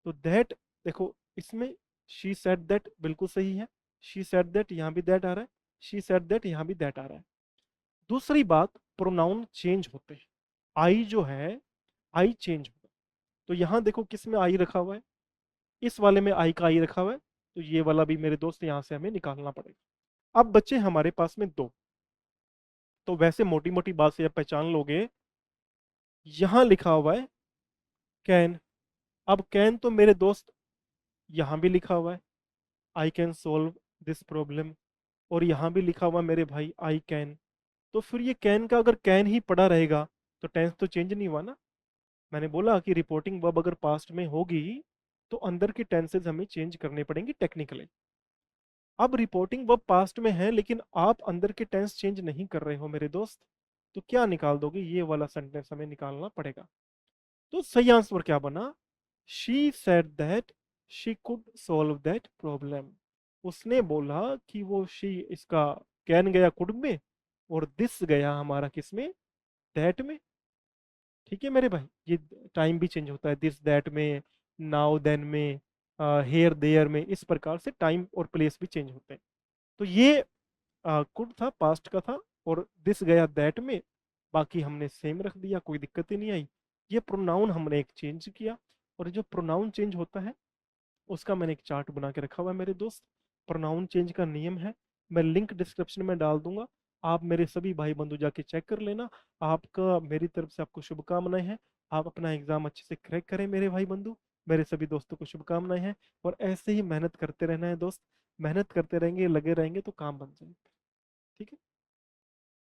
तो दैट, देखो इसमें शी सेड दैट बिल्कुल सही है, शी सेड दैट यहाँ भी दैट आ रहा है, शी सेड दैट यहाँ भी दैट आ रहा है। दूसरी बात, प्रोनाउन चेंज होते हैं। आई जो है, आई चेंज होगा। तो यहां देखो किस में आई रखा हुआ है, इस वाले में आई का आई रखा हुआ है, तो ये वाला भी मेरे दोस्त यहां से हमें निकालना पड़ेगा। अब बच्चे हमारे पास में दो, तो वैसे मोटी मोटी बात से आप पहचान लोगे, यहां लिखा हुआ है कैन। अब कैन तो मेरे दोस्त यहां भी लिखा हुआ है, I can solve this problem, और यहां भी लिखा हुआ है मेरे भाई आई कैन। तो फिर ये कैन का अगर कैन ही पड़ा रहेगा तो टेंस तो चेंज नहीं हुआ ना। मैंने बोला कि रिपोर्टिंग वर्ब अगर पास्ट में होगी तो अंदर के टेंसेज हमें चेंज करने पड़ेंगे टेक्निकली। अब रिपोर्टिंग वर्ब पास्ट में है लेकिन आप अंदर के टेंस चेंज नहीं कर रहे हो मेरे दोस्त, तो क्या निकाल दोगे, ये वाला सेंटेंस हमें निकालना पड़ेगा। तो सही आंसर क्या बना, she said that she could solve that problem. उसने बोला कि वो शी इसका कैन गया कुड में, और दिस गया हमारा किस में, दैट में। ठीक है मेरे भाई, ये टाइम भी चेंज होता है, दिस दैट में, नाउ देन में, हेयर देयर में, इस प्रकार से टाइम और प्लेस भी चेंज होते हैं। तो ये कुड था, पास्ट का था, और दिस गया दैट में, बाकी हमने सेम रख दिया, कोई दिक्कत ही नहीं आई। ये प्रोनाउन हमने एक चेंज किया, और जो प्रोनाउन चेंज होता है उसका मैंने एक चार्ट बना के रखा हुआ है मेरे दोस्त। प्रोनाउन चेंज का नियम है, मैं लिंक डिस्क्रिप्शन में डाल दूंगा, आप मेरे सभी भाई बंधु जाके चेक कर लेना। आपका मेरी तरफ से आपको शुभकामनाएं हैं, आप अपना एग्जाम अच्छे से क्रैक करें मेरे भाई बंधु। मेरे सभी दोस्तों को शुभकामनाएं हैं, और ऐसे ही मेहनत करते रहना है दोस्त। मेहनत करते रहेंगे, लगे रहेंगे तो काम बन जाएंगे। ठीक है।